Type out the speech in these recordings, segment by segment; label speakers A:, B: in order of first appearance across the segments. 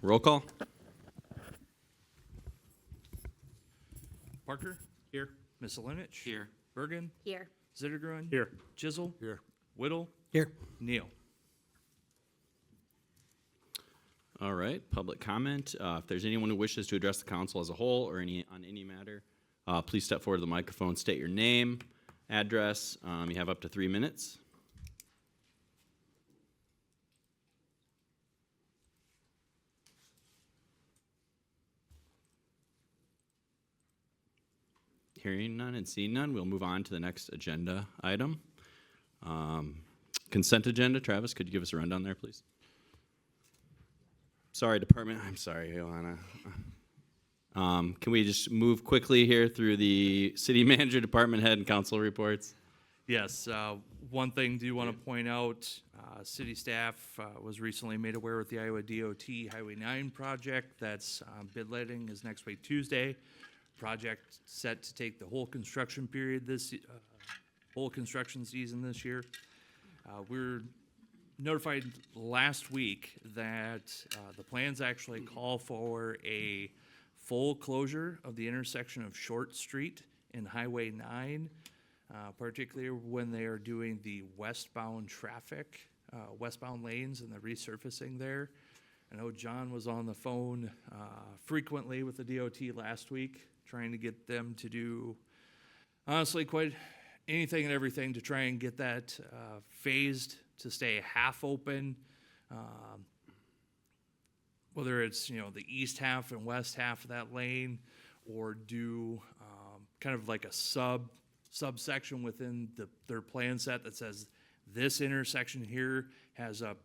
A: Roll call.
B: Parker? Here. Miscelinich?
A: Here.
B: Bergen?
C: Here.
B: Zittergren?
D: Here.
B: Chisel?
D: Here.
B: Whittle?
D: Here.
B: Neal?
A: All right, public comment. If there's anyone who wishes to address the council as a whole or on any matter, please step forward to the microphone, state your name, address. You have up to 3 minutes. Hearing none and seeing none, we'll move on to the next agenda item. Consent agenda. Travis, could you give us a rundown there, please? Sorry, department. I'm sorry, Johanna. Can we just move quickly here through the city manager, department head, and council reports?
B: Yes, one thing do want to point out, city staff was recently made aware with the Iowa DOT Highway 9 project. That's bid letting is next week Tuesday. Project set to take the whole construction period whole construction season this year. We're notified last week that the plans actually call for a full closure of the intersection of Short Street and Highway 9, particularly when they are doing the westbound traffic, westbound lanes and the resurfacing there. I know John was on the phone frequently with the DOT last week, trying to get them to do, honestly, quite anything and everything to try and get that phased to stay half open, whether it's, the east half and west half of that lane, or do kind of like a subsection within their plan set that says this intersection here has a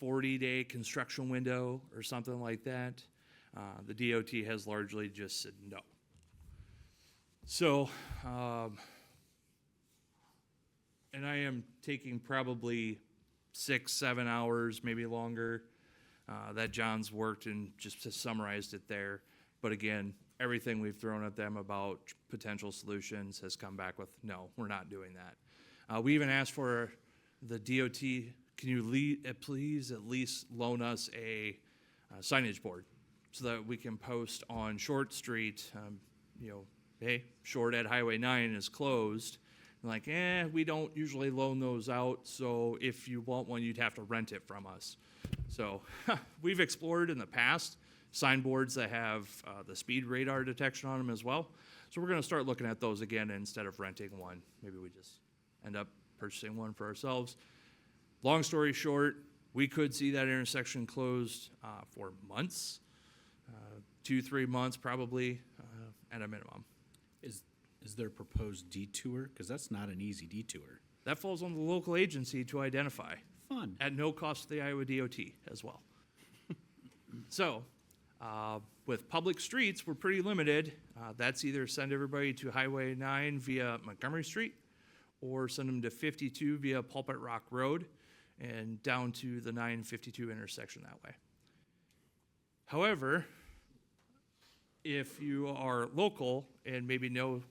B: 40-day construction window or something like that. The DOT has largely just said no. So, and I am taking probably 6-7 hours, maybe longer, that John's worked and just summarized it there. But again, everything we've thrown at them about potential solutions has come back with, no, we're not doing that. We even asked for the DOT, can you please at least loan us a signage board so that we can post on Short Street, hey, Short at Highway 9 is closed. Like, we don't usually loan those out, so if you want one, you'd have to rent it from us. So we've explored in the past signboards that have the speed radar detection on them as well. So we're going to start looking at those again instead of renting one. Maybe we just end up purchasing one for ourselves. Long story short, we could see that intersection closed for months, 2-3 months probably at a minimum.
D: Is there a proposed detour? Because that's not an easy detour.
B: That falls on the local agency to identify.
D: Fun.
B: At no cost to the Iowa DOT as well. So, with public streets, we're pretty limited. That's either send everybody to Highway 9 via Montgomery Street or send them to 52 via Pulpit Rock Road and down to the 952 intersection that way. However, if you are local and maybe know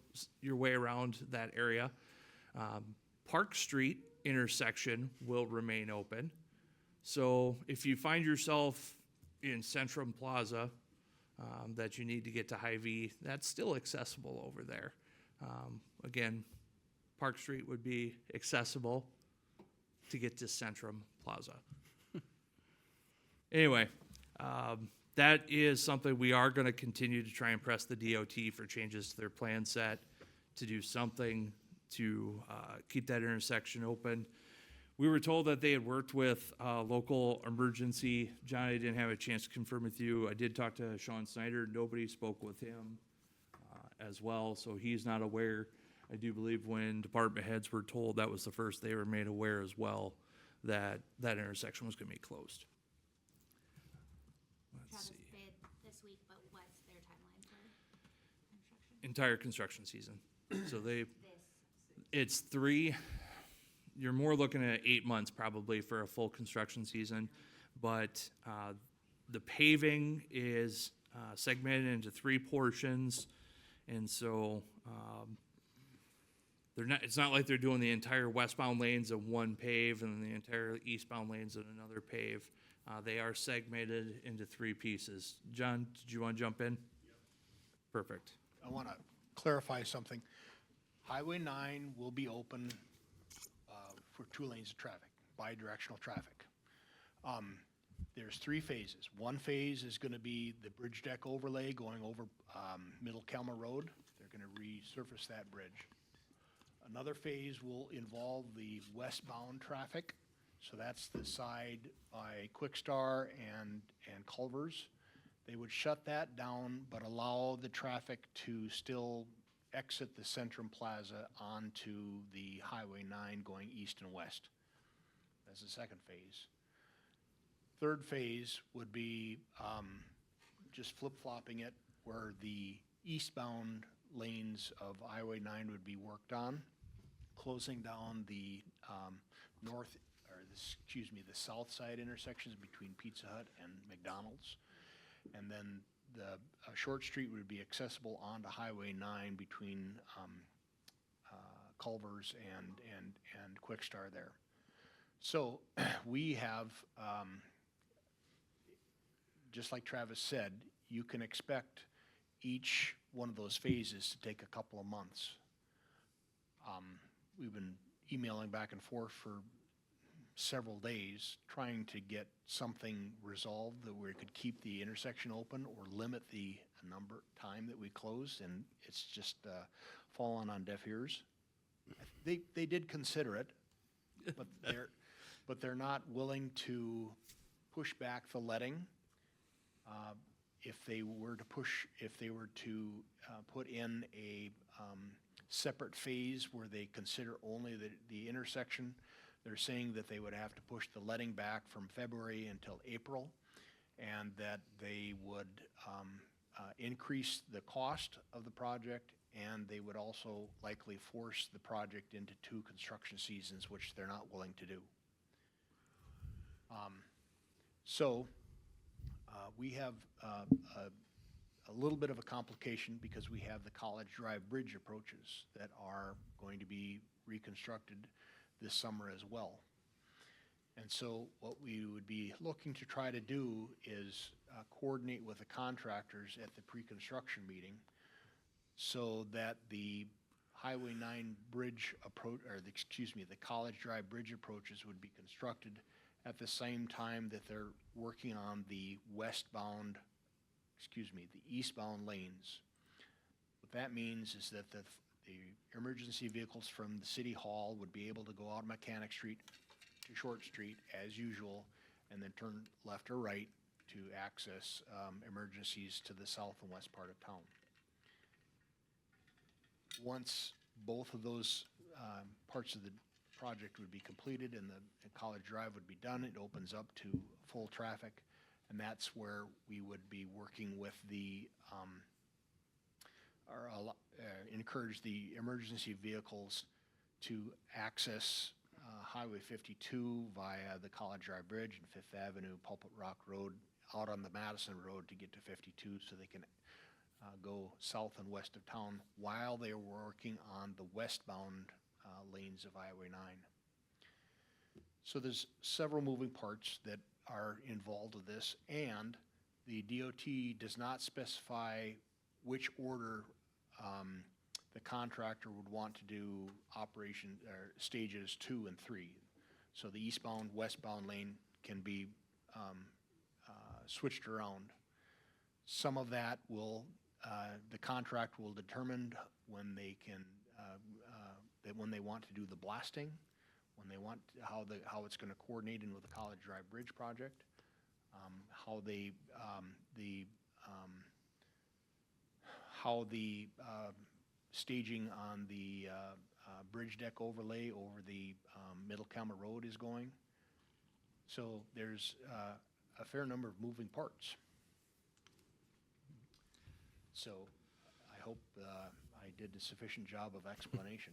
B: your way around that area, Park Street intersection will remain open. So if you find yourself in Centrum Plaza that you need to get to Hy-Vee, that's still accessible over there. Again, Park Street would be accessible to get to Centrum Plaza. Anyway, that is something we are going to continue to try and press the DOT for changes to their plan set to do something to keep that intersection open. We were told that they had worked with local emergency. John, I didn't have a chance to confirm with you. I did talk to Sean Snyder. Nobody spoke with him as well, so he's not aware. I do believe when department heads were told, that was the first they were made aware as well, that that intersection was going to be closed.
C: Travis bid this week, but what's their timeline for construction?
B: Entire construction season. So
C: This.
B: it's 3, you're more looking at 8 months probably for a full construction season. But the paving is segmented into 3 portions. And so it's not like they're doing the entire westbound lanes in one pave and the entire eastbound lanes in another pave. They are segmented into three pieces. John, did you want to jump in? Perfect.
E: I want to clarify something. Highway 9 will be open for 2 lanes of traffic, bi-directional traffic. There's 3 phases. One phase is going to be the bridge deck overlay going over Middle Kelmer Road. They're going to resurface that bridge. Another phase will involve the westbound traffic. So that's the side by Quickstar and Culvers. They would shut that down, but allow the traffic to still exit the Centrum Plaza onto the Highway 9 going east and west. That's the second phase. Third phase would be just flip-flopping it where the eastbound lanes of Highway 9 would be worked on, closing down the the south side intersections between Pizza Hut and McDonald's. And then the Short Street would be accessible onto Highway 9 between Culvers and Quickstar there. So we have, just like Travis said, you can expect each one of those phases to take a couple of months. We've been emailing back and forth for several days trying to get something resolved that we could keep the intersection open or limit the time that we close, and it's just fallen on deaf ears. They did consider it, but they're not willing to push back the letting. If they were to put in a separate phase where they consider only the intersection, they're saying that they would have to push the letting back from February until April, and that they would increase the cost of the project, and they would also likely force the project into 2 construction seasons, which they're not willing to do. We have a little bit of a complication because we have the College Drive Bridge approaches that are going to be reconstructed this summer as well. And so what we would be looking to try to do is coordinate with the contractors at the pre-construction meeting so that the Highway 9 bridge approach, the College Drive Bridge approaches would be constructed at the same time that they're working on the eastbound lanes. What that means is that the emergency vehicles from the City Hall would be able to go out Mechanic Street to Short Street as usual, and then turn left or right to access emergencies to the south and west part of town. Once both of those parts of the project would be completed and the College Drive would be done, it opens up to full traffic, and that's where we would be working with encourage the emergency vehicles to access Highway 52 via the College Drive Bridge and Fifth Avenue, Pulpit Rock Road, out on the Madison Road to get to 52 so they can go south and west of town while they are working on the westbound lanes of Highway 9. So there's several moving parts that are involved with this, and the DOT does not specify which order the contractor would want to do operation or stages 2 and 3. So the eastbound, westbound lane can be switched around. Some of that will, the contract will determine when they can, when they want to do the blasting, when they want, how it's going to coordinate in with the College Drive Bridge project, how the staging on the bridge deck overlay over the Middle Kelmer Road is going. So there's a fair number of moving parts. So I hope I did a sufficient job of explanation.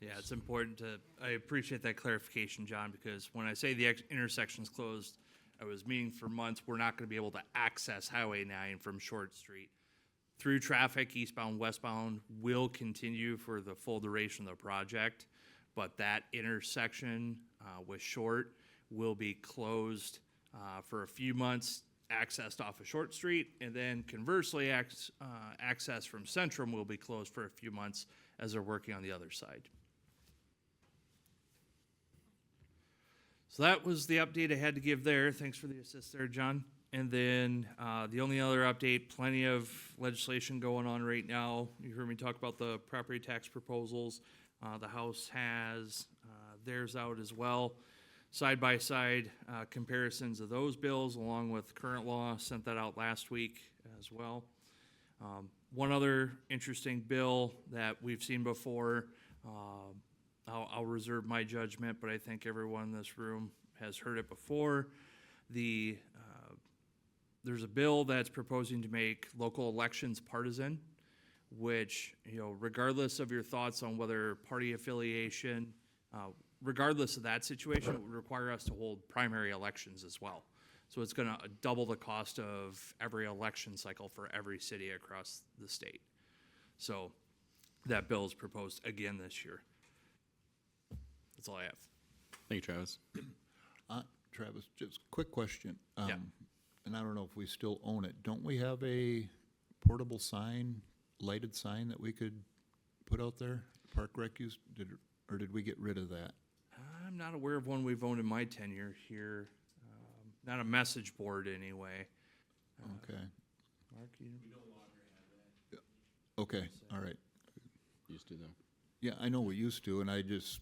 B: Yeah, it's important I appreciate that clarification, John, because when I say the intersection's closed, I was meaning for months, we're not gonna be able to access Highway 9 from Short Street. Through traffic, eastbound, westbound, will continue for the full duration of the project, but that intersection with Short will be closed for a few months, accessed off of Short Street, and then conversely, access from Centrum will be closed for a few months as they're working on the other side. So that was the update I had to give there. Thanks for the assist there, John. And then the only other update, plenty of legislation going on right now. You heard me talk about the property tax proposals. The House has theirs out as well. Side-by-side comparisons of those bills along with current law, sent that out last week as well. One other interesting bill that we've seen before, I'll reserve my judgment, but I think everyone in this room has heard it before. There's a bill that's proposing to make local elections partisan, which, regardless of your thoughts on whether party affiliation, regardless of that situation, it would require us to hold primary elections as well. So it's gonna double the cost of every election cycle for every city across the state. So that bill is proposed again this year. That's all I have.
A: Thank you, Travis.
F: Travis, just a quick question.
B: Yeah.
F: And I don't know if we still own it. Don't we have a portable sign, lighted sign that we could put out there? Park Rec used, or did we get rid of that?
B: I'm not aware of one we've owned in my tenure here. Not a message board anyway.
F: Okay,
B: Mark, you?
F: okay, all right.
A: Used to though.
F: Yeah, I know we used to, and I just,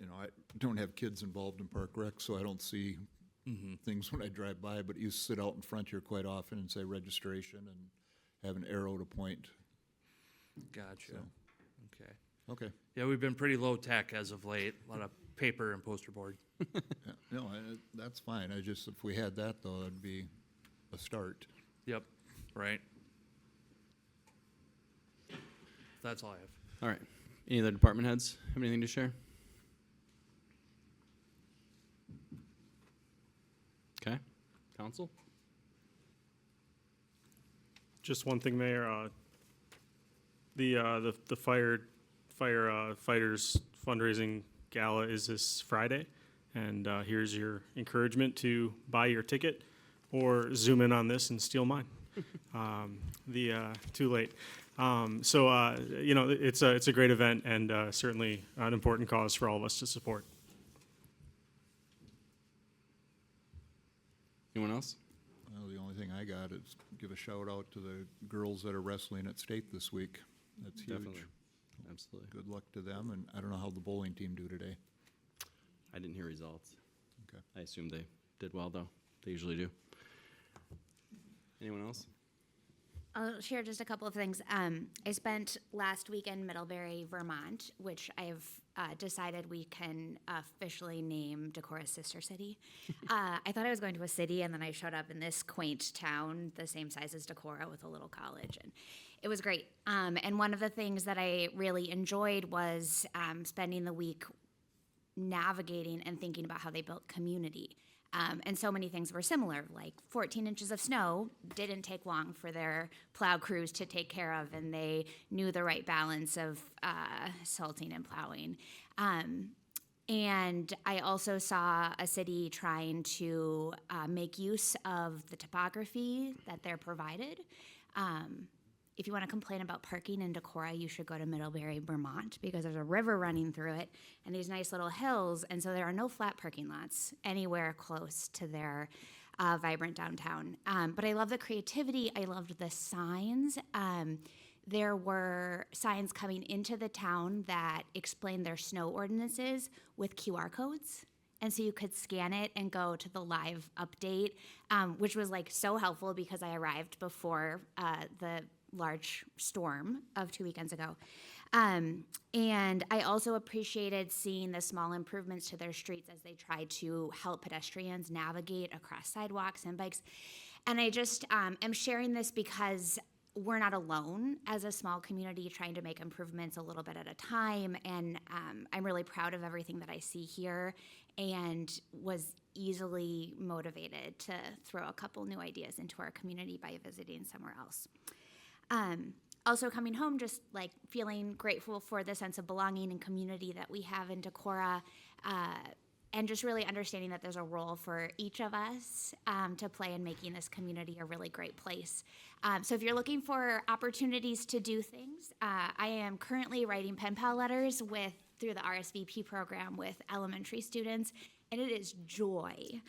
F: I don't have kids involved in Park Rec, so I don't see things when I drive by, but you sit out in front here quite often and say registration and have an arrow to point.
B: Gotcha.
F: So.
B: Okay.
F: Okay.
B: Yeah, we've been pretty low tech as of late. A lot of paper and poster board.
F: Yeah, no, that's fine. If we had that though, that'd be a start.
B: Yep. Right. That's all I have.
A: All right. Any other department heads have anything to share? Okay. Council?
G: Just one thing, Mayor. The firefighters fundraising gala is this Friday, and here's your encouragement to buy your ticket or zoom in on this and steal mine. Too late. It's a great event and certainly an important cause for all of us to support.
A: Anyone else?
F: Well, the only thing I got is give a shout out to the girls that are wrestling at state this week. That's huge.
A: Definitely. Absolutely.
F: Good luck to them, and I don't know how the bowling team do today.
A: I didn't hear results.
F: Okay.
A: I assume they did well, though. They usually do. Anyone else?
C: I'll share just a couple of things. I spent last week in Middlebury, Vermont, which I've decided we can officially name Decorah's sister city. I thought I was going to a city, and then I showed up in this quaint town, the same size as Decorah, with a little college, and it was great. And one of the things that I really enjoyed was spending the week navigating and thinking about how they built community. And so many things were similar, like 14 inches of snow didn't take long for their plow crews to take care of, and they knew the right balance of salting and plowing. And I also saw a city trying to make use of the topography that they're provided. If you want to complain about parking in Decorah, you should go to Middlebury, Vermont, because there's a river running through it and these nice little hills, and so there are no flat parking lots anywhere close to their vibrant downtown. But I love the creativity. I loved the signs. There were signs coming into the town that explained their snow ordinances with QR codes. And so you could scan it and go to the live update, which was like so helpful because I arrived before the large storm of 2 weekends ago. And I also appreciated seeing the small improvements to their streets as they tried to help pedestrians navigate across sidewalks and bikes. And I just am sharing this because we're not alone as a small community trying to make improvements a little bit at a time. And I'm really proud of everything that I see here and was easily motivated to throw a couple new ideas into our community by visiting somewhere else. Also coming home, just like feeling grateful for the sense of belonging and community that we have in Decorah, and just really understanding that there's a role for each of us to play in making this community a really great place. So if you're looking for opportunities to do things, I am currently writing pen pal letters through the RSVP program with elementary students, and it is joy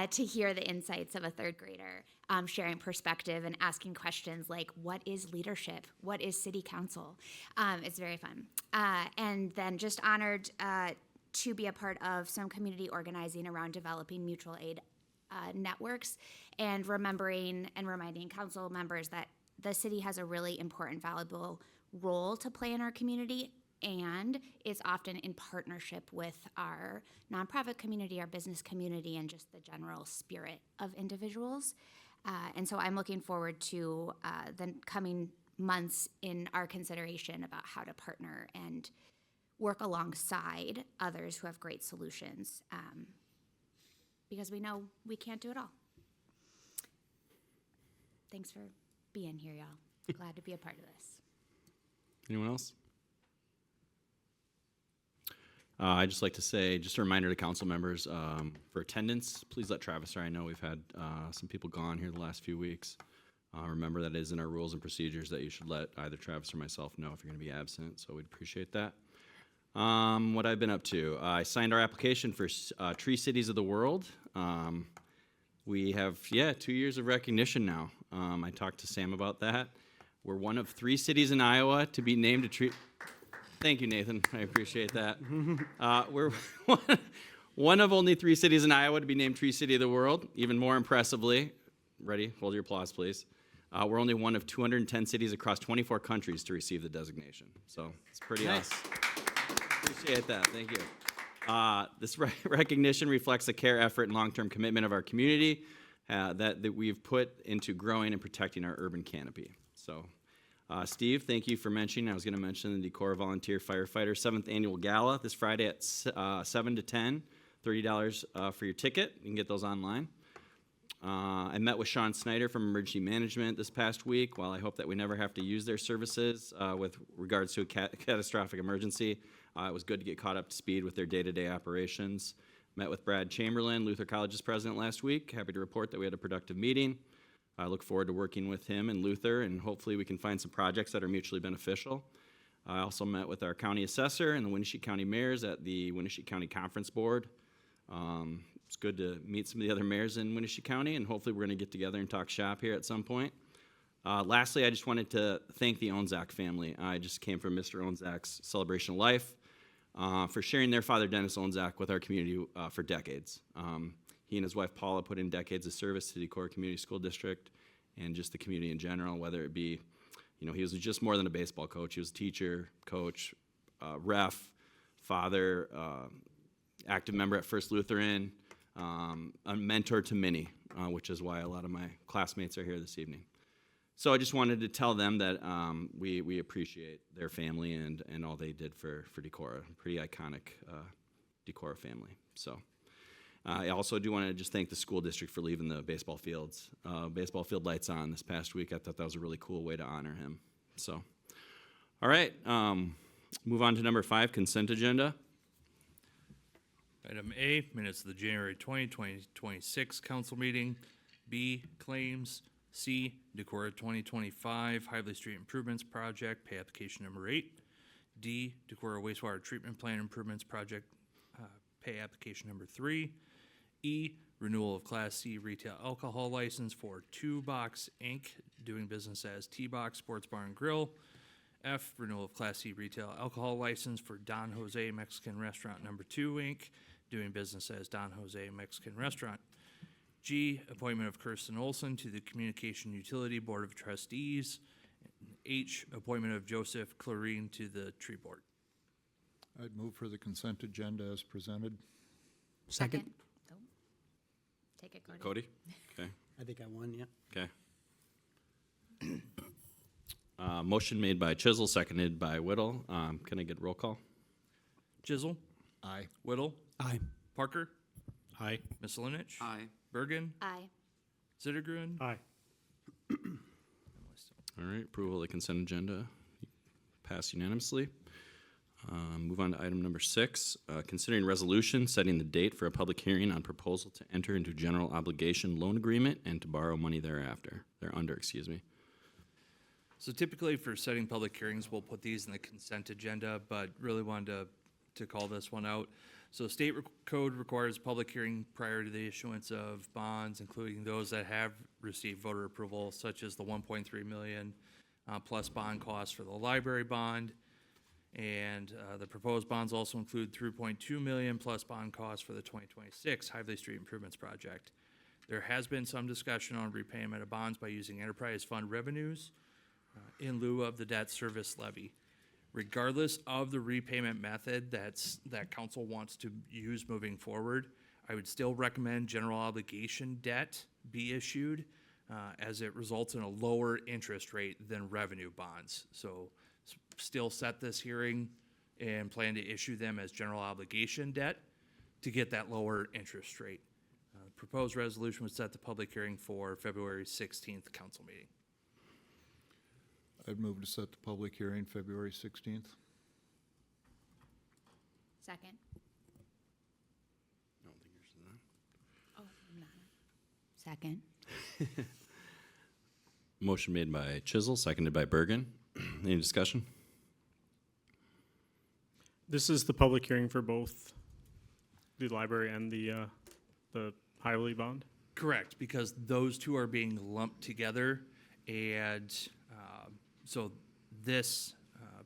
C: to hear the insights of a third grader sharing perspective and asking questions like, what is leadership? What is city council? It's very fun. And then just honored to be a part of some community organizing around developing mutual aid networks and remembering and reminding council members that the city has a really important, valuable role to play in our community, and it's often in partnership with our nonprofit community, our business community, and just the general spirit of individuals. And so I'm looking forward to the coming months in our consideration about how to partner and work alongside others who have great solutions, because we know we can't do it all. Thanks for being here, y'all. Glad to be a part of this.
A: Anyone else? I'd just like to say, just a reminder to council members, for attendance, please let Travis know. I know we've had some people gone here the last few weeks. Remember that it is in our rules and procedures that you should let either Travis or myself know if you're going to be absent, so we'd appreciate that. What I've been up to, I signed our application for Tree Cities of the World. We have, 2 years of recognition now. I talked to Sam about that. We're one of 3 cities in Iowa to be named a tree. Thank you, Nathan. I appreciate that. We're one of only 3 cities in Iowa to be named Tree City of the World. Even more impressively, ready? Hold your applause, please. We're only one of 210 cities across 24 countries to receive the designation. So it's pretty awesome. Appreciate that. Thank you. This recognition reflects the care, effort, and long-term commitment of our community that we've put into growing and protecting our urban canopy. So. Steve, thank you for mentioning. I was going to mention the Decorah Volunteer Firefighter 7th Annual Gala this Friday at 7 to 10, $30 for your ticket. You can get those online. I met with Sean Snyder from Emergency Management this past week. While I hope that we never have to use their services with regards to a catastrophic emergency, it was good to get caught up to speed with their day-to-day operations. Met with Brad Chamberlain, Luther College's president, last week. Happy to report that we had a productive meeting. I look forward to working with him and Luther, and hopefully we can find some projects that are mutually beneficial. I also met with our county assessor and the Winnebago County mayors at the Winnebago County Conference Board. It's good to meet some of the other mayors in Winnebago County, and hopefully we're going to get together and talk shop here at some point. Lastly, I just wanted to thank the Onzak family. I just came from Mr. Onzak's Celebration of Life for sharing their father, Dennis Onzak, with our community for decades. He and his wife Paula put in decades of service to the Decorah Community School District and just the community in general, whether it be, he was just more than a baseball coach. He was a teacher, coach, ref, father, active member at First Lutheran, a mentor to many, which is why a lot of my classmates are here this evening. So I just wanted to tell them that we appreciate their family and all they did for Decorah. Pretty iconic Decorah family. So. I also do want to just thank the school district for leaving the baseball field lights on this past week. I thought that was a really cool way to honor him. So, all right, move on to number 5, consent agenda.
B: Item A, minutes of the January 2026 council meeting. B, claims. C, Decorah 2025 Hively Street Improvements Project, pay application number 8. D, Decorah Wastewater Treatment Plant Improvements Project, pay application number 3. E, renewal of Class C retail alcohol license for 2 Box Inc., doing business as T-Box Sports Bar and Grill. F, renewal of Class C retail alcohol license for Don Jose Mexican Restaurant Number 2 Inc., doing business as Don Jose Mexican Restaurant. G, appointment of Kirsten Olson to the Communication Utility Board of Trustees. H, appointment of Joseph Clarine to the Tree Board.
F: I'd move for the consent agenda as presented.
H: Second.
C: Oh. Take it, Cody.
A: Cody? Okay.
H: I think I won, yeah.
A: Okay. Motion made by Chisel, seconded by Whittle. Can I get roll call?
B: Chisel.
F: Aye.
B: Whittle.
H: Aye.
B: Parker.
D: Aye.
B: Misselinich.
I: Aye.
B: Bergen.
C: Aye.
B: Zittergrun.
G: Aye.
A: All right, approval of the consent agenda passed unanimously. Move on to item number 6, considering resolution setting the date for a public hearing on proposal to enter into general obligation loan agreement and to borrow money thereunder, excuse me.
B: So typically for setting public hearings, we'll put these in the consent agenda, but really wanted to call this one out. So state code requires public hearing prior to the issuance of bonds, including those that have received voter approval, such as the 1.3 million plus bond costs for the library bond. And the proposed bonds also include 3.2 million plus bond costs for the 2026 Hively Street Improvements Project. There has been some discussion on repayment of bonds by using enterprise fund revenues in lieu of the debt service levy. Regardless of the repayment method that council wants to use moving forward, I would still recommend general obligation debt be issued as it results in a lower interest rate than revenue bonds. So still set this hearing and plan to issue them as general obligation debt to get that lower interest rate. Proposed resolution would set the public hearing for February 16th council meeting.
F: I'd move to set the public hearing February 16th.
C: Second.
A: I don't think yours is on.
C: Oh, I'm not. Second.
A: Motion made by Chisel, seconded by Bergen. Any discussion?
G: This is the public hearing for both the library and the Hively bond?
B: Correct, because those two are being lumped together, and so this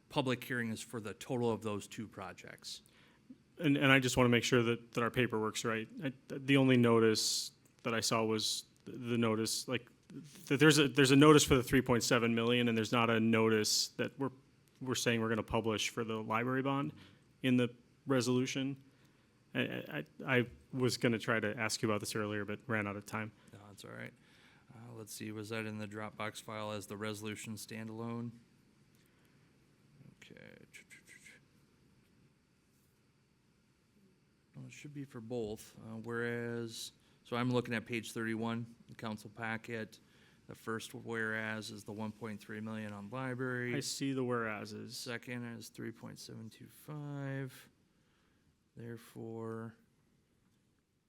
B: public hearing is for the total of those two projects.
G: And I just want to make sure that our paperwork's right. The only notice that I saw was the notice, like, that there's a notice for the 3.7 million, and there's not a notice that we're saying we're going to publish for the library bond in the resolution. I was going to try to ask you about this earlier, but ran out of time.
B: No, that's all right. Let's see, was that in the Dropbox file as the resolution standalone? Okay. Well, it should be for both, whereas, so I'm looking at page 31, the council packet. The first whereas is the 1.3 million on library.
G: I see the whereases.
B: Second is 3.725. Therefore,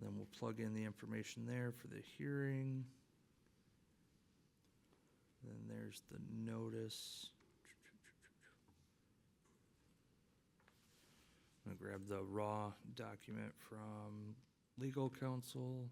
B: then we'll plug in the information there for the hearing. Then there's the notice. I'm gonna grab the raw document from legal counsel.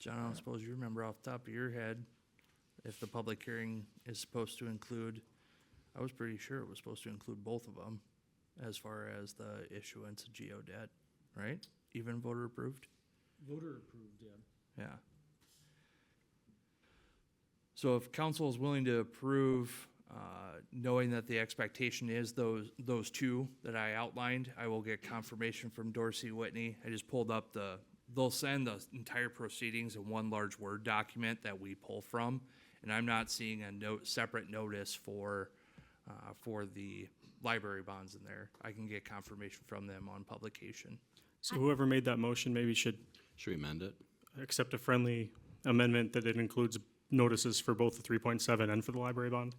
B: John, I don't suppose you remember off the top of your head if the public hearing is supposed to include, I was pretty sure it was supposed to include both of them as far as the issuance of geo debt, right? Even voter approved?
D: Voter approved, yeah.
B: Yeah. So if council is willing to approve, knowing that the expectation is those two that I outlined, I will get confirmation from Dorsey Whitney. I just pulled up they'll send the entire proceedings in one large Word document that we pull from, and I'm not seeing a separate notice for the library bonds in there. I can get confirmation from them on publication.
G: So whoever made that motion maybe should
A: Should we amend it?
G: accept a friendly amendment that it includes notices for both the 3.7 and for the library bond.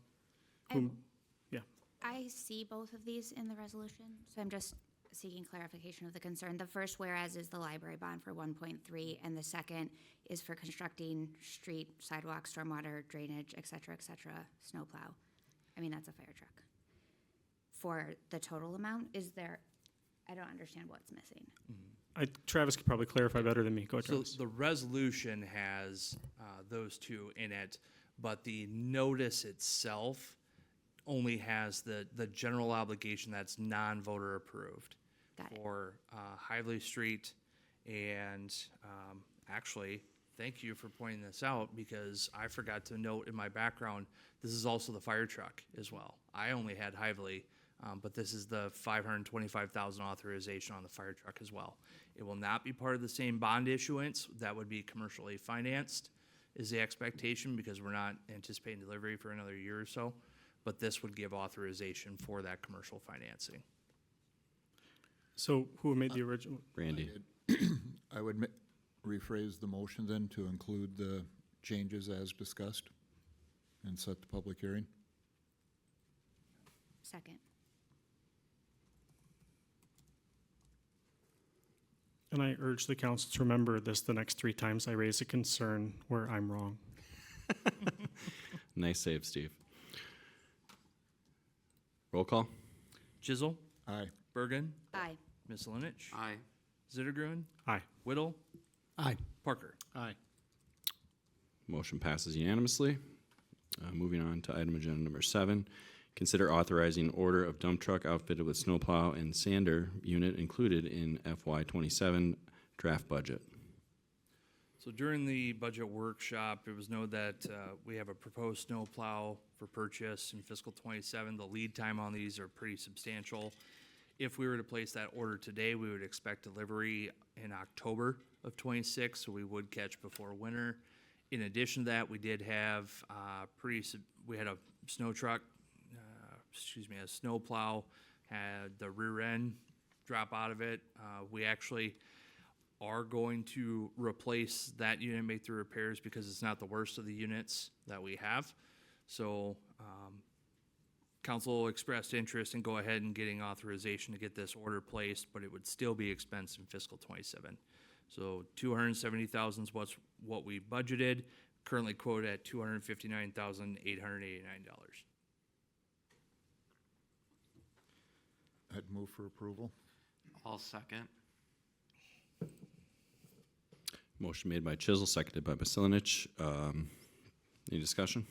C: I see both of these in the resolution, so I'm just seeking clarification of the concern. The first whereas is the library bond for 1.3, and the second is for constructing street, sidewalk, stormwater, drainage, et cetera, snowplow. I mean, that's a fire truck. For the total amount, I don't understand what's missing.
G: Travis could probably clarify better than me. Go ahead,
B: So
G: Travis.
B: the resolution has those two in it, but the notice itself only has the general obligation that's non-voter approved
C: Got it.
B: for Hively Street. And actually, thank you for pointing this out, because I forgot to note in my background, this is also the fire truck as well. I only had Hively, but this is the $525,000 authorization on the fire truck as well. It will not be part of the same bond issuance. That would be commercially financed, is the expectation, because we're not anticipating delivery for another year or so. But this would give authorization for that commercial financing.
G: So who made the original?
A: Randy.
F: I would rephrase the motion then to include the changes as discussed and set the public hearing.
C: Second.
G: And I urge the council to remember this the next 3 times I raise a concern where I'm wrong.
A: Nice save, Steve. Roll call.
B: Chisel,
F: Aye.
B: Bergen,
C: Aye.
B: Misselinich,
I: Aye.
B: Zittergruen,
G: Aye.
B: Whittle,
H: Aye.
B: Parker.
D: Aye.
A: Motion passes unanimously. Moving on to item agenda number 7. Consider authorizing order of dump truck outfitted with snowplow and sander unit included in FY27 draft budget.
B: So during the budget workshop, it was noted that we have a proposed snowplow for purchase in fiscal '27. The lead time on these are pretty substantial. If we were to place that order today, we would expect delivery in October of '26, so we would catch before winter. In addition to that, we did have we had a snow truck, a snowplow, had the rear end drop out of it. We actually are going to replace that unit and make the repairs, because it's not the worst of the units that we have. So council expressed interest in go ahead and getting authorization to get this order placed, but it would still be expensed in fiscal '27. So $270,000 is what we budgeted, currently quoted at $259,889.
F: I'd move for approval.
I: I'll second.
A: Motion made by Chisel, seconded by Basilinich. Any discussion?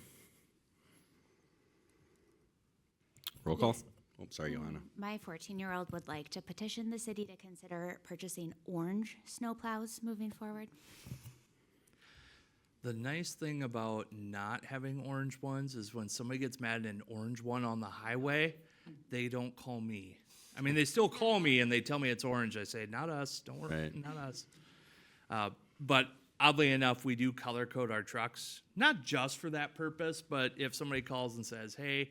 A: Roll call. Oh, sorry, Joanna.
C: My 14-year-old would like to petition the city to consider purchasing orange snowplows moving forward.
B: The nice thing about not having orange ones is when somebody gets mad at an orange one on the highway, they don't call me. I mean, they still call me and they tell me it's orange. I say, not us, don't worry,
A: Right.
B: not us. But oddly enough, we do color code our trucks, not just for that purpose, but if somebody calls and says, hey,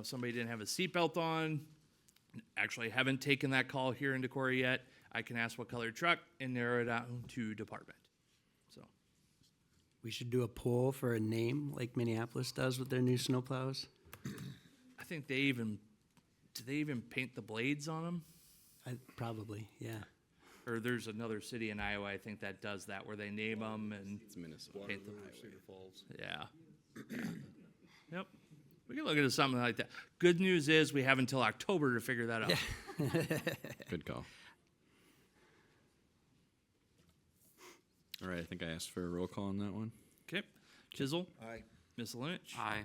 B: somebody didn't have a seatbelt on, actually haven't taken that call here in Decorah yet, I can ask what color truck and narrow it down to department. So,
H: We should do a poll for a name like Minneapolis does with their new snowplows.
B: I think do they even paint the blades on them?
H: Probably, yeah.
B: Or there's another city in Iowa, I think, that does that, where they name them and
A: It's Minnesota.
B: paint them. Yeah. Yep. We can look into something like that. Good news is we have until October to figure that out.
A: Good call. All right, I think I asked for a roll call on that one.
B: Okay. Chisel,
F: Aye.
B: Misselinich,
I: Aye.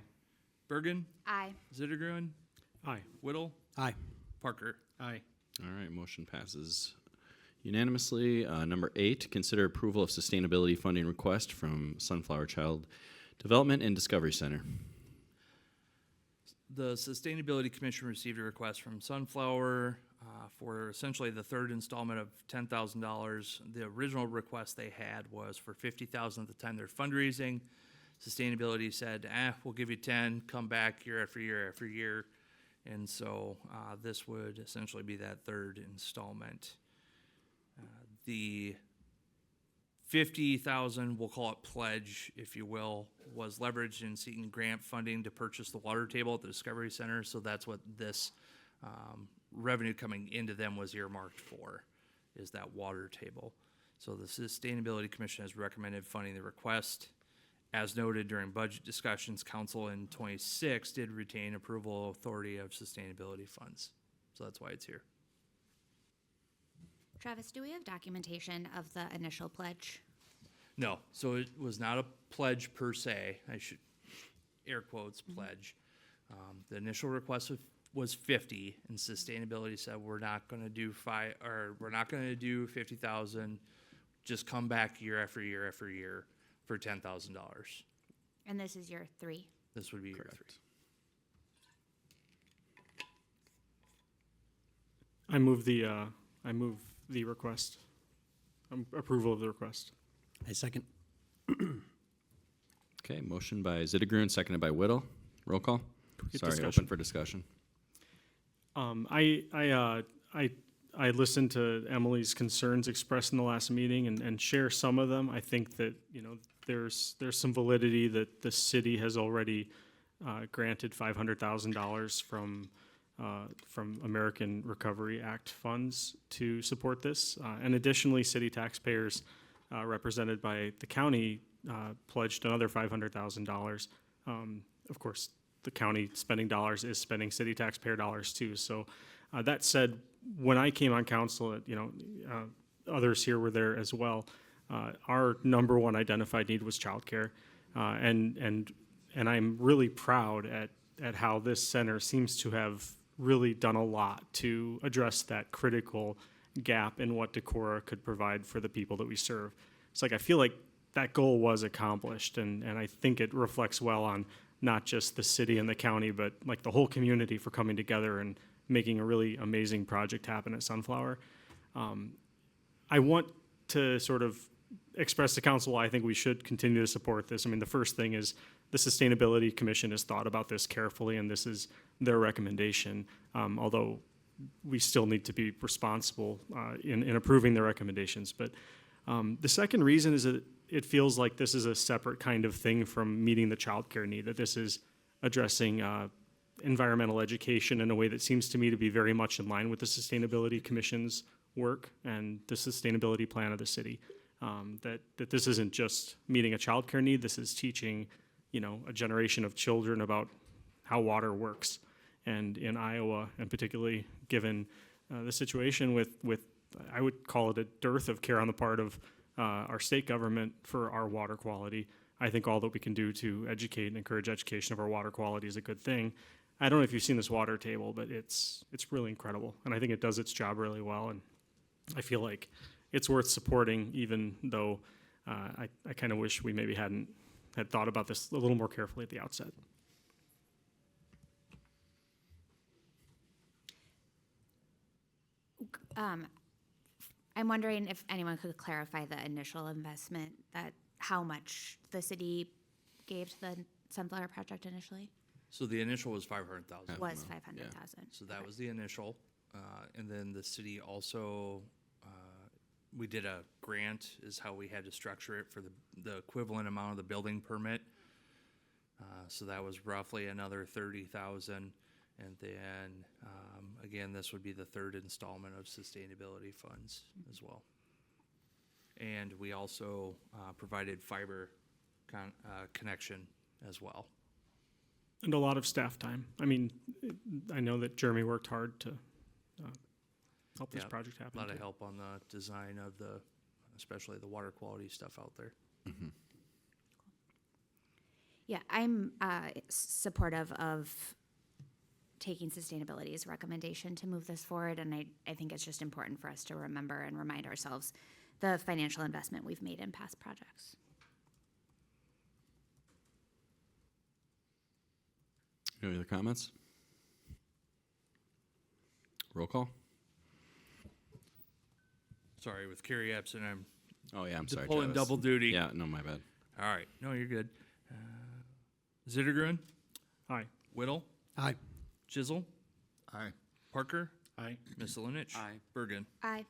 B: Bergen,
C: Aye.
B: Zittergruen,
G: Aye.
B: Whittle,
H: Aye.
B: Parker.
D: Aye.
A: All right, motion passes unanimously. Number 8, consider approval of sustainability funding request from Sunflower Child Development and Discovery Center.
B: The Sustainability Commission received a request from Sunflower for essentially the third installment of $10,000. The original request they had was for $50,000 at the time they're fundraising. Sustainability said, we'll give you 10, come back year after year after year. And so this would essentially be that third installment. The $50,000, we'll call it pledge, if you will, was leveraged in seeking grant funding to purchase the water table at the Discovery Center. So that's what this revenue coming into them was earmarked for, is that water table. So the Sustainability Commission has recommended funding the request. As noted during budget discussions, council in '26 did retain approval authority of sustainability funds. So that's why it's here.
C: Travis, do we have documentation of the initial pledge?
B: No, so it was not a pledge per se. I should, air quotes, pledge. The initial request was 50, and sustainability said, we're not gonna do we're not gonna do 50,000, just come back year after year after year for $10,000.
C: And this is year 3.
B: This would be year
A: Correct.
B: 3.
G: I move the request, approval of the request.
H: I second.
A: Okay, motion by Zittergrun, seconded by Whittle. Roll call.
G: get
A: Sorry,
G: discussion.
A: open for discussion.
G: I listened to Emily's concerns expressed in the last meeting and share some of them. I think that, there's some validity that the city has already granted $500,000 from American Recovery Act funds to support this. And additionally, city taxpayers represented by the county pledged another $500,000. Of course, the county spending dollars is spending city taxpayer dollars too. So that said, when I came on council, others here were there as well. Our number one identified need was childcare, and I'm really proud at how this center seems to have really done a lot to address that critical gap in what Decorah could provide for the people that we serve. It's like I feel like that goal was accomplished, and I think it reflects well on not just the city and the county, but like the whole community for coming together and making a really amazing project happen at Sunflower. I want to sort of express to council why I think we should continue to support this. I mean, the first thing is the Sustainability Commission has thought about this carefully, and this is their recommendation, although we still need to be responsible in approving their recommendations. But the second reason is that it feels like this is a separate kind of thing from meeting the childcare need, that this is addressing environmental education in a way that seems to me to be very much in line with the Sustainability Commission's work and the sustainability plan of the city. That this isn't just meeting a childcare need, this is teaching, a generation of children about how water works. And in Iowa, and particularly given the situation with, I would call it a dearth of care on the part of our state government for our water quality, I think all that we can do to educate and encourage education of our water quality is a good thing. I don't know if you've seen this water table, but it's really incredible, and I think it does its job really well, and I feel like it's worth supporting, even though I kind of wish we maybe had thought about this a little more carefully at the outset.
C: I'm wondering if anyone could clarify the initial investment, that how much the city gave to the Sunflower project initially?
B: So the initial was 500,000.
C: Was 500,000.
B: So that was the initial, and then the city also, we did a grant is how we had to structure it for the equivalent amount of the building permit. So that was roughly another 30,000. And then, again, this would be the third installment of sustainability funds as well. And we also provided fiber connection as well.
G: And a lot of staff time. I mean, I know that Jeremy worked hard to help this
B: Yeah,
G: project happen.
B: A lot of
G: too.
B: help on the design of especially the water quality stuff out there.
C: Yeah, I'm supportive of taking sustainability's recommendation to move this forward, and I think it's just important for us to remember and remind ourselves the financial investment we've made in past projects.
A: Any other comments? Roll call.
B: Sorry, with Carrie absent, I'm
A: Oh, yeah, I'm sorry,
B: pulling
A: Travis.
B: double duty.
A: Yeah, no, my bad.
B: All right, no, you're good. Zittergrun,
G: Aye.
B: Whittle,
H: Aye.
B: Chisel,
F: Aye.
B: Parker,
D: Aye.
B: Miss Linich, Bergen.
C: Aye.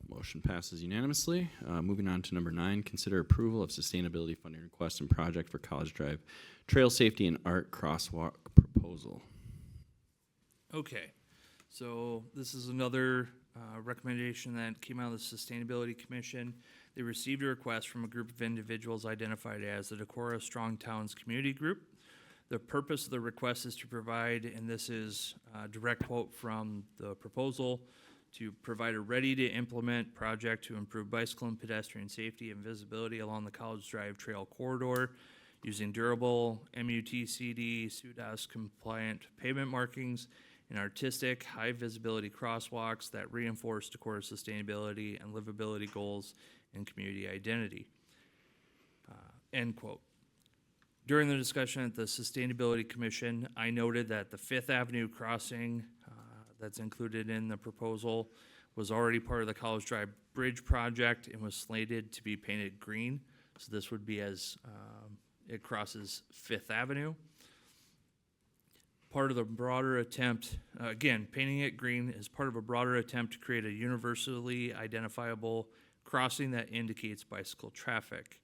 A: Motion passes unanimously. Moving on to number 9, consider approval of sustainability funding request and project for College Drive Trail Safety and Art Crosswalk proposal.
B: Okay, so this is another recommendation that came out of the Sustainability Commission. They received a request from a group of individuals identified as the Decorah Strong Towns Community Group. The purpose of the request is to provide, and this is a direct quote from the proposal, to provide a ready-to-implement project to improve bicycle and pedestrian safety and visibility along the College Drive Trail corridor, using durable MUTCD SUDAS compliant pavement markings and artistic high visibility crosswalks that reinforce Decorah's sustainability and livability goals and community identity. End quote. During the discussion at the Sustainability Commission, I noted that the Fifth Avenue crossing that's included in the proposal was already part of the College Drive Bridge project and was slated to be painted green. So this would be as it crosses Fifth Avenue. Part of the broader attempt, again, painting it green is part of a broader attempt to create a universally identifiable crossing that indicates bicycle traffic.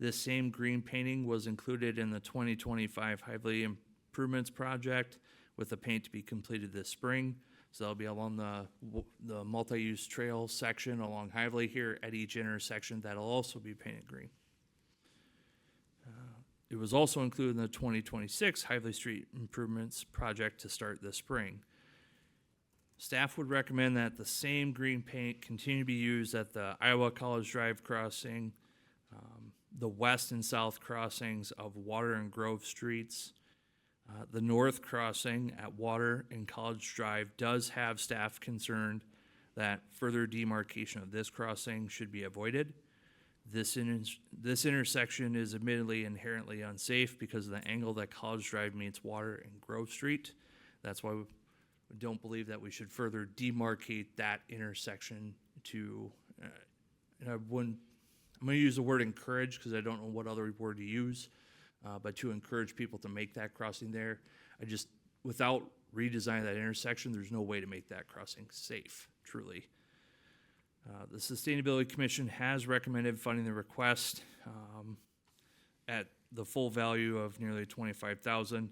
B: This same green painting was included in the 2025 Hively Improvements Project with the paint to be completed this spring. So that'll be along the multi-use trail section along Hively here at each intersection. That'll also be painted green. It was also included in the 2026 Hively Street Improvements Project to start this spring. Staff would recommend that the same green paint continue to be used at the Iowa College Drive crossing, the west and south crossings of Water and Grove Streets. The north crossing at Water and College Drive does have staff concerned that further demarcation of this crossing should be avoided. This intersection is admittedly inherently unsafe because of the angle that College Drive meets Water and Grove Street. That's why we don't believe that we should further demarcate that intersection to, I'm going to use the word encourage because I don't know what other word to use, but to encourage people to make that crossing there. Without redesigning that intersection, there's no way to make that crossing safe, truly. The Sustainability Commission has recommended funding the request at the full value of nearly $25,000,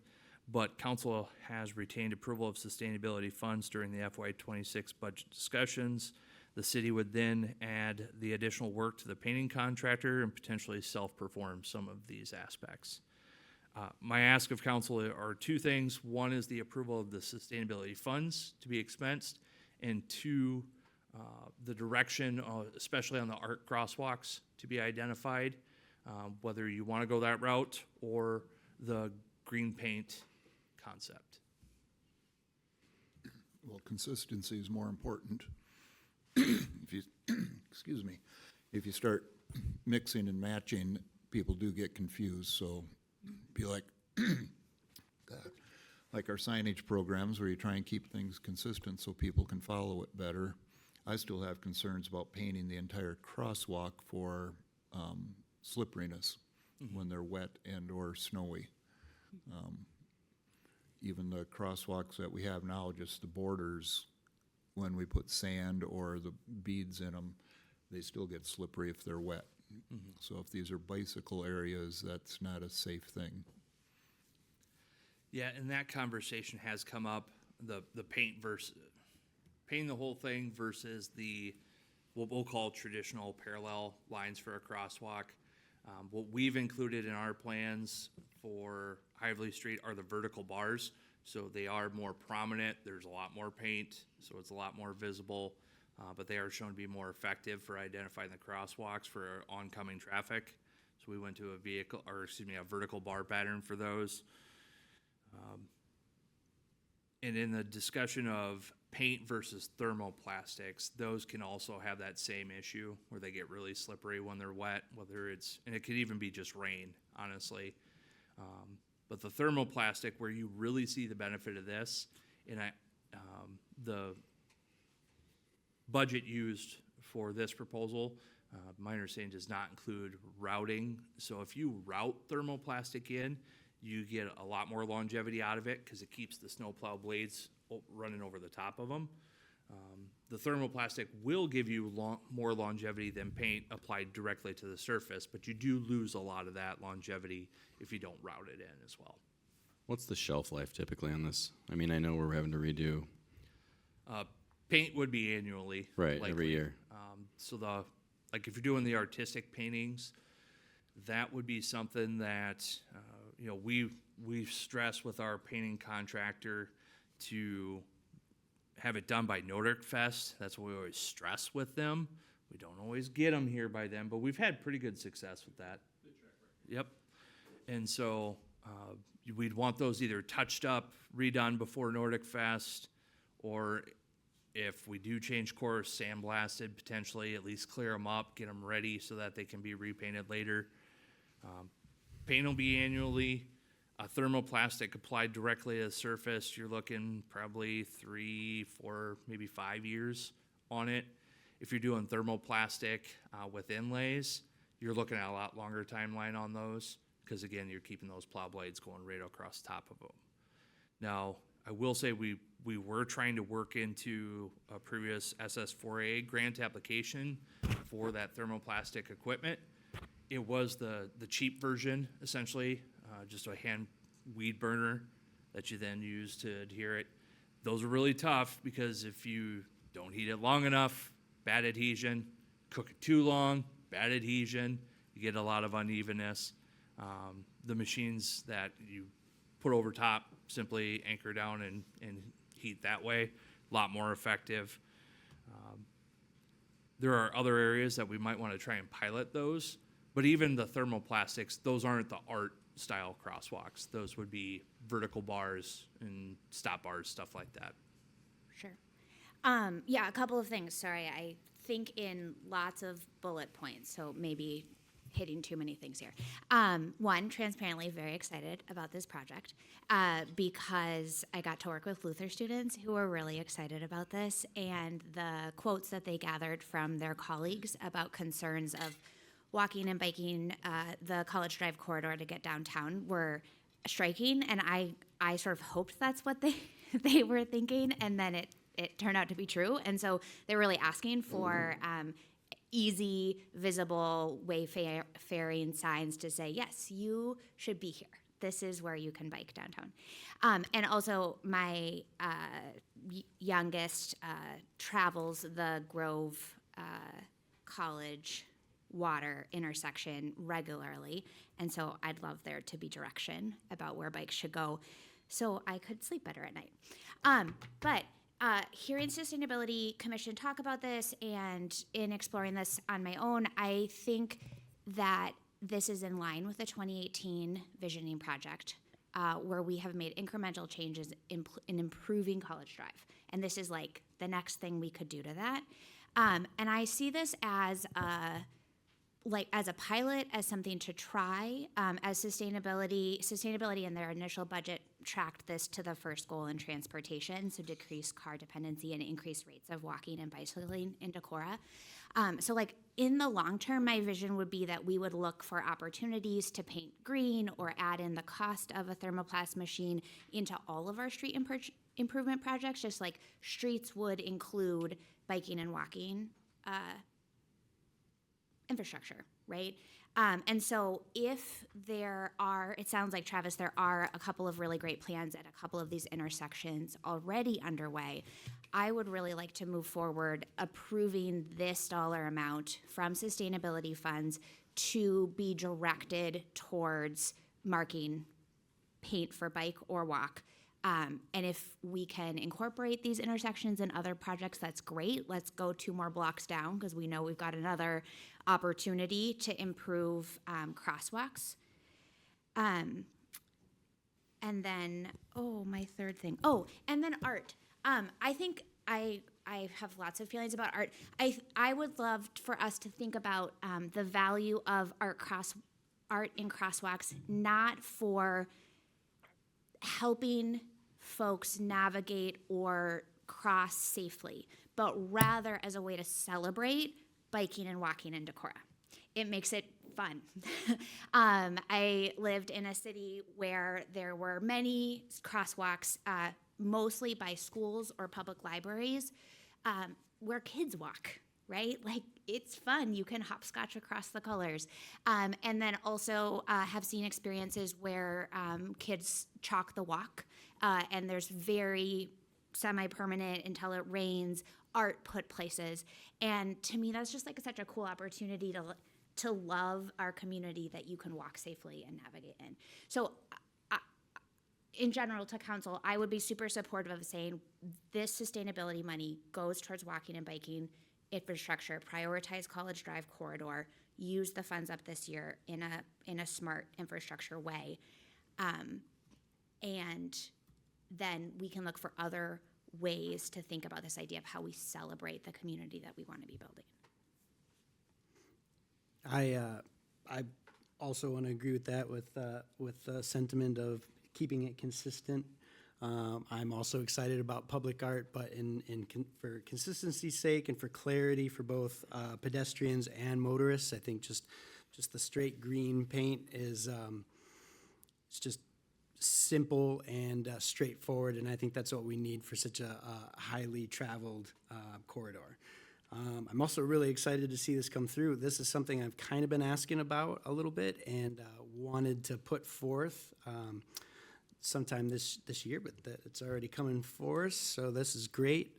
B: but council has retained approval of sustainability funds during the FY26 budget discussions. The city would then add the additional work to the painting contractor and potentially self-perform some of these aspects. My ask of council are two things. One is the approval of the sustainability funds to be expensed, and two, the direction, especially on the art crosswalks, to be identified, whether you want to go that route or the green paint concept.
F: Well, consistency is more important. If you, excuse me, if you start mixing and matching, people do get confused, so be like our signage programs where you try and keep things consistent so people can follow it better. I still have concerns about painting the entire crosswalk for slipperiness when they're wet and or snowy. Even the crosswalks that we have now, just the borders, when we put sand or the beads in them, they still get slippery if they're wet. So if these are bicycle areas, that's not a safe thing.
B: Yeah, and that conversation has come up, the painting the whole thing versus the, what we'll call traditional parallel lines for a crosswalk. What we've included in our plans for Hively Street are the vertical bars. So they are more prominent, there's a lot more paint, so it's a lot more visible, but they are shown to be more effective for identifying the crosswalks for oncoming traffic. So we went to a vertical bar pattern for those. And in the discussion of paint versus thermoplastics, those can also have that same issue where they get really slippery when they're wet, and it could even be just rain, honestly. But the thermoplastic, where you really see the benefit of this, and the budget used for this proposal, my understanding does not include routing. So if you route thermoplastic in, you get a lot more longevity out of it because it keeps the snowplow blades running over the top of them. The thermoplastic will give you more longevity than paint applied directly to the surface, but you do lose a lot of that longevity if you don't route it in as well.
A: What's the shelf life typically on this? I mean, I know we're having to redo.
B: Paint would be annually.
A: Right,
B: likely.
A: every year.
B: So if you're doing the artistic paintings, that would be something that, we stress with our painting contractor to have it done by Nordic Fest. That's what we always stress with them. We don't always get them here by them, but we've had pretty good success with that. Yep. And so we'd want those either touched up, redone before Nordic Fest, or if we do change course, sandblasted potentially, at least clear them up, get them ready so that they can be repainted later. Paint will be annually. Thermoplastic applied directly to the surface, you're looking probably 3, 4, maybe 5 years on it. If you're doing thermoplastic with inlays, you're looking at a lot longer timeline on those, because again, you're keeping those plow blades going right across the top of them. Now, I will say we were trying to work into a previous SS4A grant application for that thermoplastic equipment. It was the cheap version, essentially, just a hand weed burner that you then use to adhere it. Those are really tough because if you don't heat it long enough, bad adhesion. Cook it too long, bad adhesion. You get a lot of unevenness. The machines that you put over top simply anchor down and heat that way, a lot more effective. There are other areas that we might want to try and pilot those, but even the thermoplastics, those aren't the art style crosswalks. Those would be vertical bars and stop bars, stuff like that.
C: Sure. Yeah, a couple of things. Sorry, I think in lots of bullet points, so maybe hitting too many things here. One, transparently very excited about this project because I got to work with Luther students who were really excited about this, and the quotes that they gathered from their colleagues about concerns of walking and biking the College Drive corridor to get downtown were striking, and I sort of hoped that's what they were thinking, and then it turned out to be true. And so they're really asking for easy, visible wayfaring signs to say, yes, you should be here. This is where you can bike downtown. And also, my youngest travels the Grove College Water intersection regularly, and so I'd love there to be direction about where bikes should go so I could sleep better at night. But hearing Sustainability Commission talk about this and in exploring this on my own, I think that this is in line with the 2018 visioning project, where we have made incremental changes in improving College Drive. And this is like the next thing we could do to that. And I see this as a pilot, as something to try, as sustainability in their initial budget tracked this to the first goal in transportation, so decrease car dependency and increase rates of walking and bicycling in Decorah. So like in the long term, my vision would be that we would look for opportunities to paint green or add in the cost of a thermoplast machine into all of our street improvement projects, just like streets would include biking and walking infrastructure, right? And so if there are, it sounds like, Travis, there are a couple of really great plans at a couple of these intersections already underway, I would really like to move forward approving this dollar amount from sustainability funds to be directed towards marking paint for bike or walk. And if we can incorporate these intersections in other projects, that's great. Let's go 2 more blocks down because we know we've got another opportunity to improve crosswalks. And then, my third thing. And then art. I think I have lots of feelings about art. I would love for us to think about the value of art in crosswalks, not for helping folks navigate or cross safely, but rather as a way to celebrate biking and walking in Decorah. It makes it fun. I lived in a city where there were many crosswalks, mostly by schools or public libraries, where kids walk, right? Like, it's fun. You can hopscotch across the colors. And then also have seen experiences where kids chalk the walk, and there's very semi-permanent, until it rains, art put places. And to me, that's just like such a cool opportunity to love our community that you can walk safely and navigate in. So in general, to council, I would be super supportive of saying this sustainability money goes towards walking and biking infrastructure, prioritize College Drive corridor, use the funds up this year in a smart infrastructure way. And then we can look for other ways to think about this idea of how we celebrate the community that we want to be building.
H: I also want to agree with that, with the sentiment of keeping it consistent. I'm also excited about public art, but for consistency's sake and for clarity for both pedestrians and motorists, I think just the straight green paint is it's just simple and straightforward, and I think that's what we need for such a highly traveled corridor. I'm also really excited to see this come through. This is something I've kind of been asking about a little bit and wanted to put forth sometime this year, but it's already coming forth, so this is great.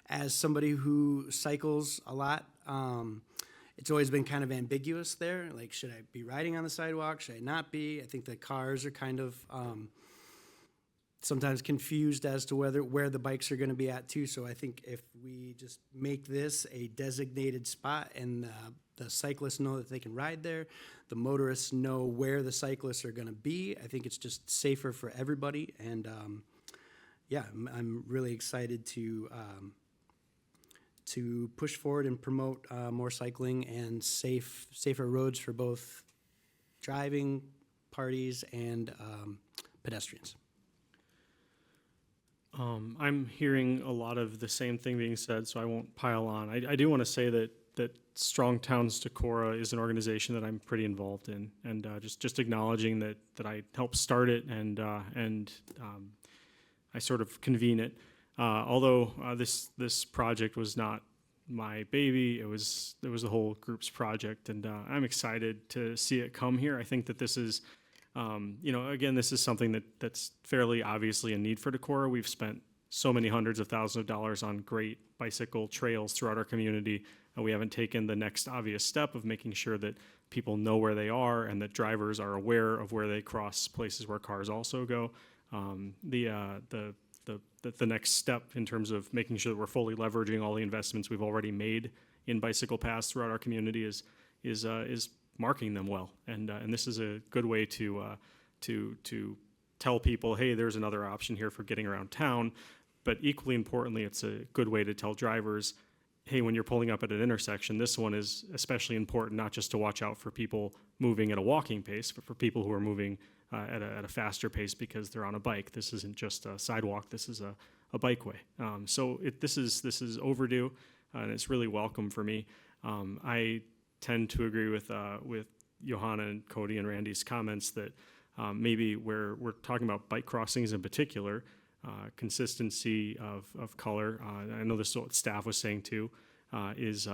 H: As somebody who cycles a lot, it's always been kind of ambiguous there. Like, should I be riding on the sidewalk? Should I not be? I think the cars are kind of sometimes confused as to where the bikes are going to be at too. So I think if we just make this a designated spot and the cyclists know that they can ride there, the motorists know where the cyclists are going to be, I think it's just safer for everybody. And yeah, I'm really excited to push forward and promote more cycling and safer roads for both driving parties and pedestrians.
G: I'm hearing a lot of the same thing being said, so I won't pile on. I do want to say that Strong Towns Decorah is an organization that I'm pretty involved in, and just acknowledging that I helped start it and I sort of convene it. Although this project was not my baby, it was the whole group's project, and I'm excited to see it come here. I think that this is, again, this is something that's fairly obviously a need for Decorah. We've spent so many hundreds of thousands of dollars on great bicycle trails throughout our community, and we haven't taken the next obvious step of making sure that people know where they are and that drivers are aware of where they cross places where cars also go. The next step in terms of making sure that we're fully leveraging all the investments we've already made in bicycle paths throughout our community is marking them well, and this is a good way to tell people, hey, there's another option here for getting around town. But equally importantly, it's a good way to tell drivers, hey, when you're pulling up at an intersection, this one is especially important, not just to watch out for people moving at a walking pace, but for people who are moving at a faster pace because they're on a bike. This isn't just a sidewalk, this is a bikeway. So this is overdue, and it's really welcome for me. I tend to agree with Johanna and Cody and Randy's comments that maybe where we're talking about bike crossings in particular, consistency of color, I know this is what staff was saying too, is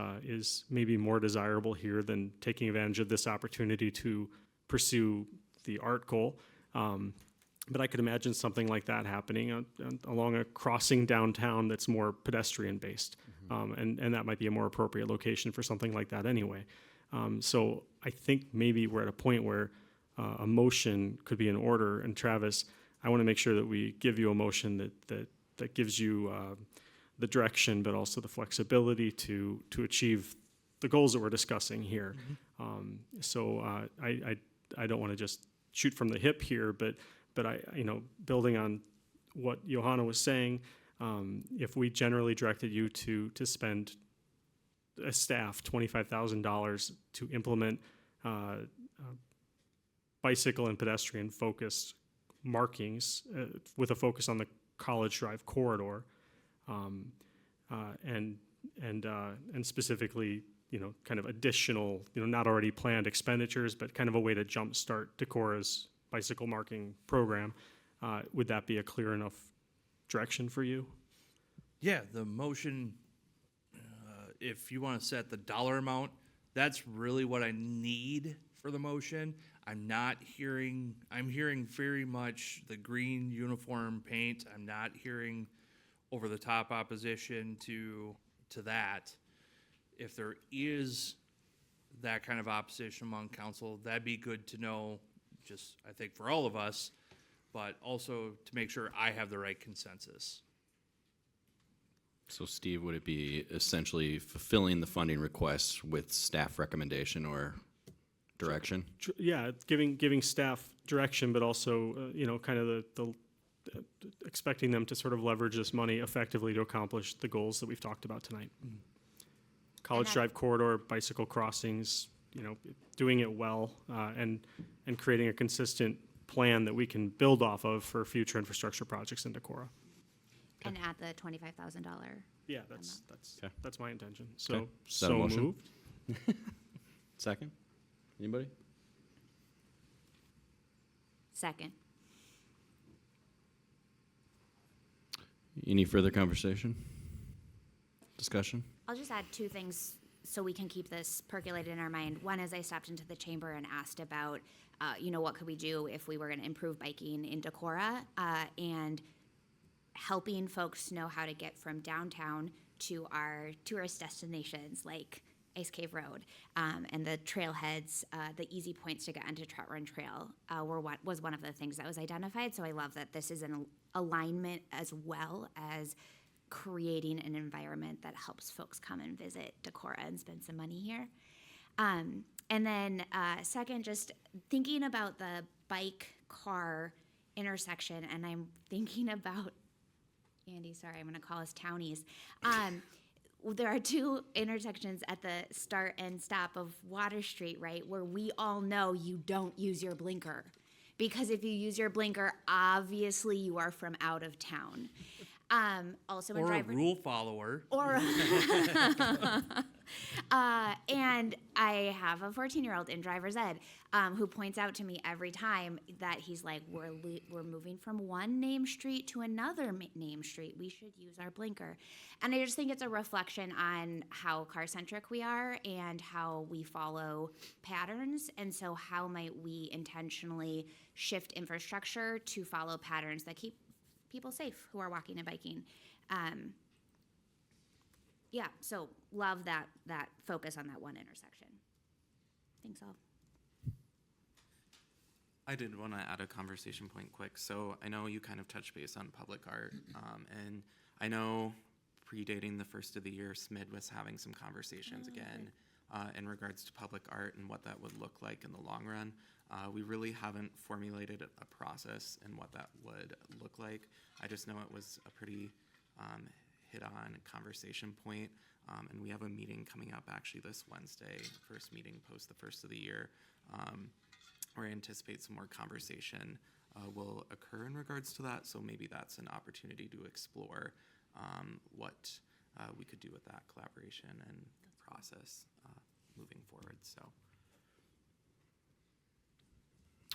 G: maybe more desirable here than taking advantage of this opportunity to pursue the art goal. But I could imagine something like that happening along a crossing downtown that's more pedestrian based. And that might be a more appropriate location for something like that anyway. So I think maybe we're at a point where a motion could be in order. And Travis, I want to make sure that we give you a motion that gives you the direction, but also the flexibility to achieve the goals that we're discussing here. So I don't want to just shoot from the hip here, but I, building on what Johanna was saying, if we generally directed you to spend a staff $25,000 to implement bicycle and pedestrian focused markings with a focus on the College Drive corridor, and specifically, kind of additional, not already planned expenditures, but kind of a way to jumpstart Decorah's bicycle marking program. Would that be a clear enough direction for you?
B: Yeah, the motion, if you want to set the dollar amount, that's really what I need for the motion. I'm hearing very much the green uniform paint. I'm not hearing over the top opposition to that. If there is that kind of opposition among council, that'd be good to know, just I think for all of us, but also to make sure I have the right consensus.
A: So Steve, would it be essentially fulfilling the funding request with staff recommendation or direction?
G: Yeah, giving staff direction, but also, kind of the expecting them to sort of leverage this money effectively to accomplish the goals that we've talked about tonight. College
C: And
G: Drive corridor, bicycle crossings, doing it well, and creating a consistent plan that we can build off of for future infrastructure projects in Decorah.
C: And at the $25,000.
G: Yeah,
A: Okay.
G: that's my intention.
A: Okay.
G: So,
A: Is that a
G: so
A: motion?
G: moved.
A: Second? Anybody?
C: Second.
A: Any further conversation? Discussion?
C: I'll just add two things so we can keep this percolated in our mind. One is I stopped into the chamber and asked about, what could we do if we were going to improve biking in Decorah, and helping folks know how to get from downtown to our tourist destinations like Ice Cave Road, and the trailheads, the easy points to get onto Trout Run Trail was one of the things that was identified. So I love that this is an alignment as well as creating an environment that helps folks come and visit Decorah and spend some money here. And then second, just thinking about the bike car intersection, and I'm thinking about Andy, sorry, I'm going to call us townies. There are two intersections at the start and stop of Water Street, right, where we all know you don't use your blinker. Because if you use your blinker, obviously you are from out of town. Also, when
B: Or a
C: driving,
B: rule follower.
C: or and I have a 14-year-old in driver's ed who points out to me every time that he's like, we're moving from one name street to another name street. We should use our blinker. And I just think it's a reflection on how car-centric we are and how we follow patterns. And so how might we intentionally shift infrastructure to follow patterns that keep people safe who are walking and biking. Yeah, so love that focus on that one intersection. Thanks all.
I: I did want to add a conversation point quick. So I know you kind of touched base on public art, and I know predating the first of the year, SMID was having some conversations again in regards to public art and what that would look like in the long run. We really haven't formulated a process and what that would look like. I just know it was a pretty hit-on conversation point, and we have a meeting coming up actually this Wednesday, first meeting post the first of the year, where I anticipate some more conversation will occur in regards to that. So maybe that's an opportunity to explore what we could do with that collaboration and process moving forward. So.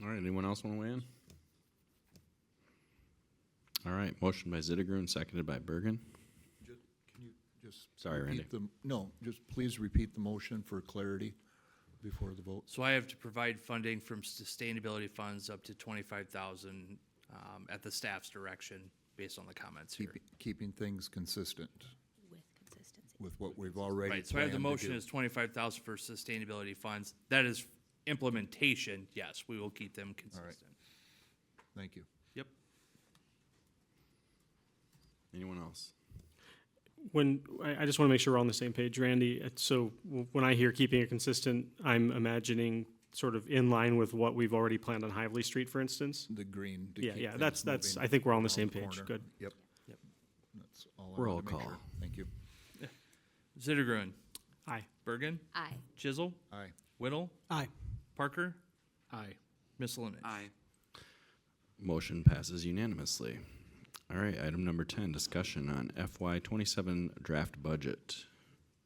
A: All right, anyone else want to weigh in? All right, motion by Zittigrun, seconded by Bergen.
F: Can you just?
A: Sorry, Randy.
F: repeat no, just please repeat the motion for clarity before the vote.
B: So I have to provide funding from sustainability funds up to 25,000 at the staff's direction based on the comments here.
F: Keeping things consistent
C: With consistency.
F: with what we've already
B: Right, so I have the
F: planned to
B: motion
F: do.
B: as 25,000 for sustainability funds. That is implementation, yes, we will keep them consistent.
F: Thank you.
B: Yep.
A: Anyone else?
G: I just want to make sure we're on the same page, Randy. So when I hear keeping it consistent, I'm imagining sort of in line with what we've already planned on Hively Street, for instance.
F: The green. to
G: Yeah,
F: keep
G: yeah,
F: things
G: that's,
F: moving
G: I think we're on the
F: around
G: same page.
F: corner.
G: Good.
F: Yep.
B: Yep.
F: That's all I
A: Roll
F: wanted to make
A: call.
F: sure. Thank you.
B: Zittergrun,
G: Aye.
B: Bergen,
C: Aye.
B: Chisel,
F: Aye.
B: Whittle,
H: Aye.
B: Parker,
D: Aye.
B: Miscelinich.
I: Aye.
A: Motion passes unanimously. All right, item number 10, discussion on FY27 draft budget.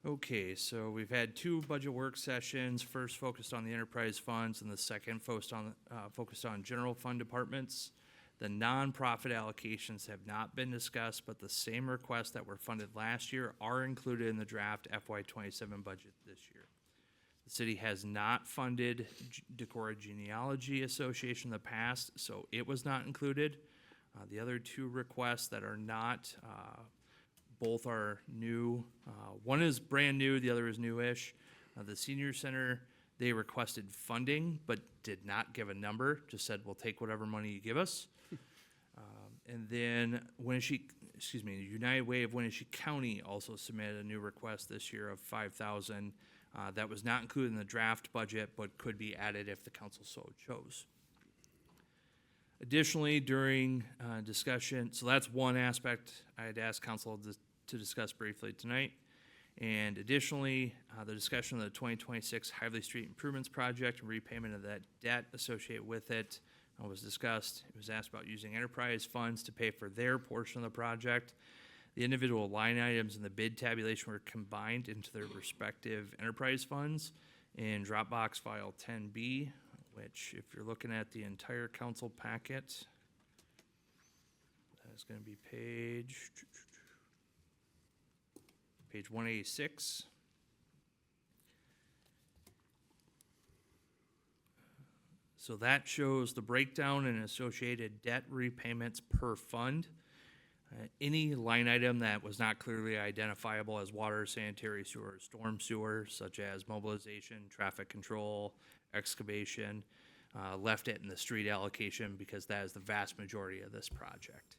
B: Okay, so we've had two budget work sessions, first focused on the enterprise funds and the second focused on general fund departments. The nonprofit allocations have not been discussed, but the same requests that were funded last year are included in the draft FY27 budget this year. The city has not funded Decorah Genealogy Association in the past, so it was not included. The other two requests that are not, both are new. One is brand new, the other is newish. The senior center, they requested funding, but did not give a number, just said, we'll take whatever money you give us. And then Winnebago United Way of Winnebago County also submitted a new request this year of $5,000. That was not included in the draft budget, but could be added if the council so chose. Additionally, during discussion, so that's one aspect I'd ask council to discuss briefly tonight. And additionally, the discussion of the 2026 Hively Street Improvements Project and repayment of that debt associated with it was discussed. It was asked about using enterprise funds to pay for their portion of the project. The individual line items in the bid tabulation were combined into their respective enterprise funds in Dropbox file 10B, which if you're looking at the entire council packet, that's going to be page 186. So that shows the breakdown and associated debt repayments per fund. Any line item that was not clearly identifiable as water, sanitary sewer, storm sewer, such as mobilization, traffic control, excavation, left it in the street allocation because that is the vast majority of this project.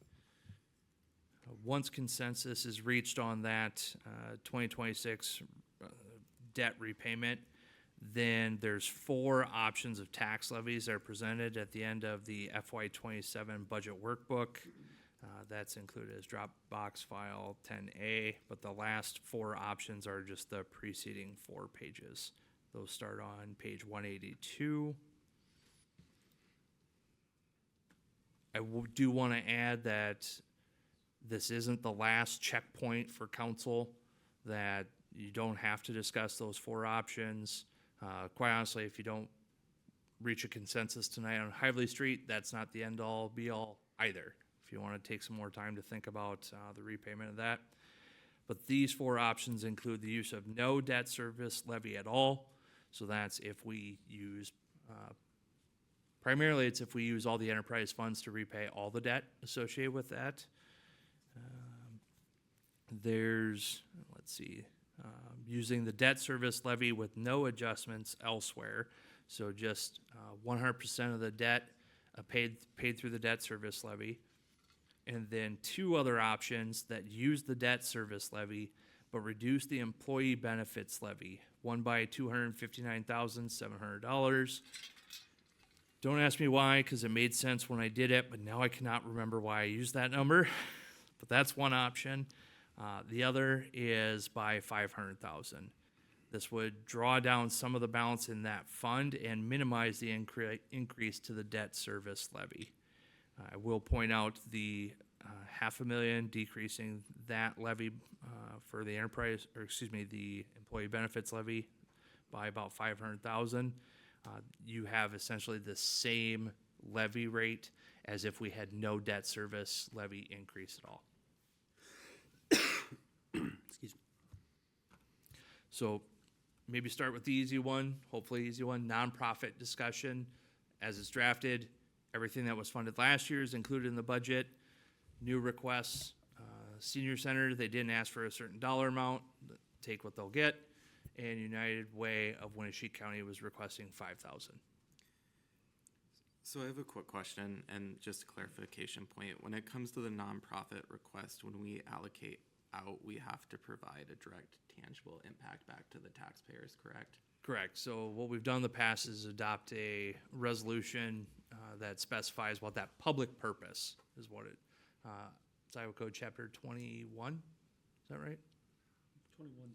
B: Once consensus is reached on that 2026 debt repayment, then there's 4 options of tax levies that are presented at the end of the FY27 budget workbook. That's included as Dropbox file 10A, but the last 4 options are just the preceding 4 pages. Those start on page 182. I do want to add that this isn't the last checkpoint for council, that you don't have to discuss those 4 options. Quite honestly, if you don't reach a consensus tonight on Hively Street, that's not the end-all, be-all either. If you want to take some more time to think about the repayment of that. But these 4 options include the use of no debt service levy at all. So that's if we use, primarily it's if we use all the enterprise funds to repay all the debt associated with that. Using the debt service levy with no adjustments elsewhere. So just 100% of the debt paid through the debt service levy. And then 2 other options that use the debt service levy but reduce the employee benefits levy. One by $259,700. Don't ask me why, because it made sense when I did it, but now I cannot remember why I used that number. But that's one option. The other is by $500,000. This would draw down some of the balance in that fund and minimize the increase to the debt service levy. I will point out the $500,000 decreasing that levy for the the employee benefits levy by about $500,000. You have essentially the same levy rate as if we had no debt service levy increase at all.
H: Excuse me.
B: So maybe start with the easy one, hopefully easy one, nonprofit discussion. As it's drafted, everything that was funded last year is included in the budget. New requests, senior center, they didn't ask for a certain dollar amount, take what they'll get. And United Way of Winnebago County was requesting $5,000.
I: So I have a quick question and just a clarification point. When it comes to the nonprofit request, when we allocate out, we have to provide a direct tangible impact back to the taxpayers, correct?
B: Correct. So what we've done in the past is adopt a resolution that specifies what that public purpose is, what it, it's Iowa Code Chapter 21, is that right?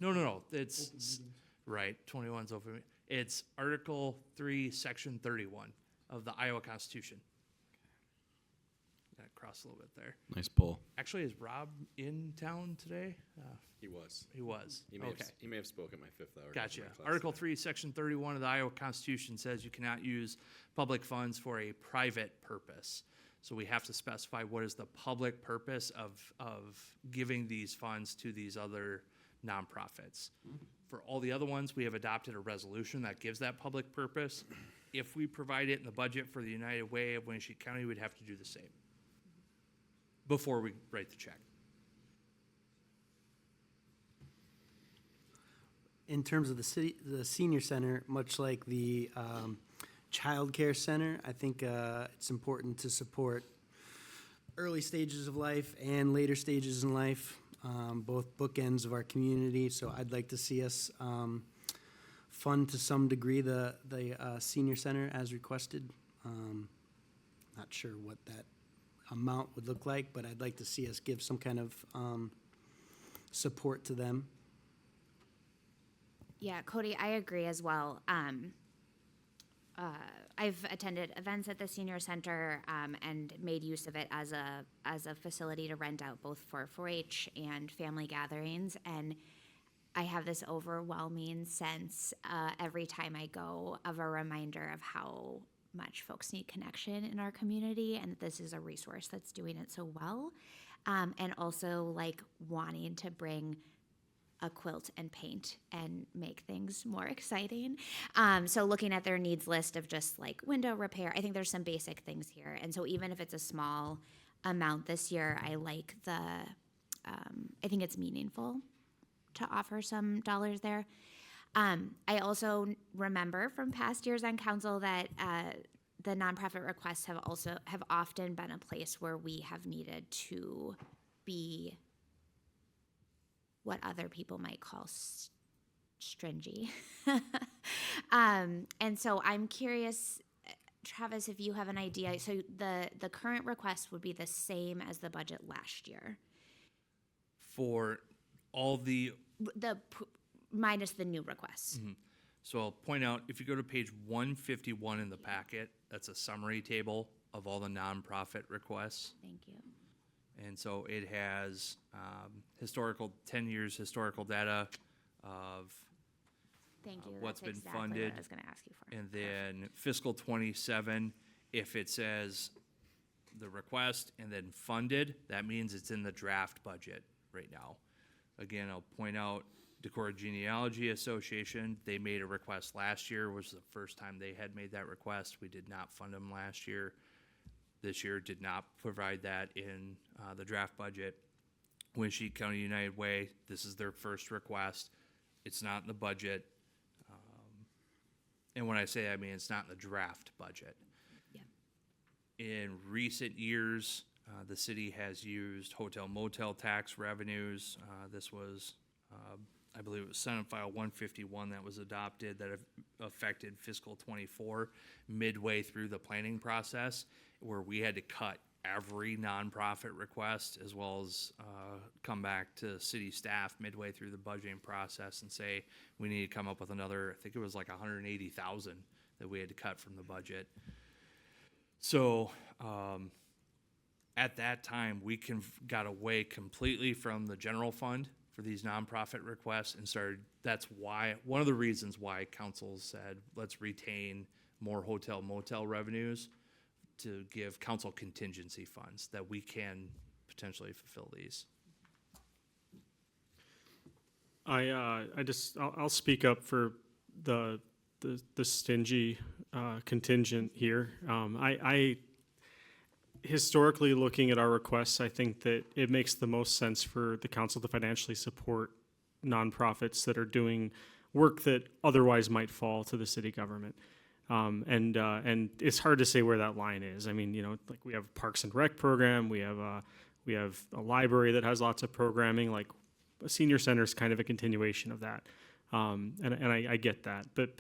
B: 21. No, it's, right, 21's open. It's Article 3, Section 31 of the Iowa Constitution. That crossed a little bit there.
A: Nice pull.
B: Actually, is Rob in town today?
A: He was.
B: He was.
A: He may have spoken my 5th hour.
B: Gotcha.
A: Class
B: Article
A: today.
B: 3, Section 31 of the Iowa Constitution says you cannot use public funds for a private purpose. So we have to specify what is the public purpose of giving these funds to these other nonprofits. For all the other ones, we have adopted a resolution that gives that public purpose. If we provide it in the budget for the United Way of Winnebago County, we'd have to do the same before we write the check.
H: In terms of the senior center, much like the child care center, I think it's important to support early stages of life and later stages in life, both bookends of our community. So I'd like to see us fund to some degree the senior center as requested. Not sure what that amount would look like, but I'd like to see us give some kind of support to them.
C: Yeah, Cody, I agree as well. I've attended events at the senior center and made use of it as a facility to rent out both for 4-H and family gatherings. And I have this overwhelming sense every time I go of a reminder of how much folks need connection in our community, and that this is a resource that's doing it so well. And also like wanting to bring a quilt and paint and make things more exciting. So looking at their needs list of just like window repair, I think there's some basic things here. And so even if it's a small amount this year, I like I think it's meaningful to offer some dollars there. I also remember from past years on council that the nonprofit requests have often been a place where we have needed to be what other people might call stringy. And so I'm curious, Travis, if you have an idea. So the current request would be the same as the budget last year.
B: For all the,
C: Minus the new requests.
B: so I'll point out, if you go to page 151 in the packet, that's a summary table of all the nonprofit requests.
C: Thank you.
B: And so it has 10 years historical data of
C: Thank you.
B: what's
C: That's
B: been
C: exactly
B: funded.
C: what I was going to ask you for.
B: And then fiscal 27, if it says the request and then funded, that means it's in the draft budget right now. Again, I'll point out Decorah Genealogy Association, they made a request last year, was the first time they had made that request. We did not fund them last year. This year did not provide that in the draft budget. Winship County United Way, this is their first request. It's not in the budget. And when I say that, I mean it's not in the draft budget.
C: Yeah.
B: In recent years, the city has used hotel motel tax revenues. This was, I believe it was Senate File 151 that was adopted that affected fiscal 24 midway through the planning process, where we had to cut every nonprofit request as well as come back to city staff midway through the budgeting process and say we need to come up with another, I think it was like 180,000 that we had to cut from the budget. So at that time, we got away completely from the general fund for these nonprofit requests and started, that's why, one of the reasons why council said, let's retain more hotel motel revenues to give council contingency funds that we can potentially fulfill these.
G: I'll speak up for the stingy contingent here. I historically, looking at our requests, I think that it makes the most sense for the council to financially support nonprofits that are doing work that otherwise might fall to the city government. And it's hard to say where that line is. I mean, like we have Parks and Rec program, we have a library that has lots of programming. Like a senior center is kind of a continuation of that, and I get that. But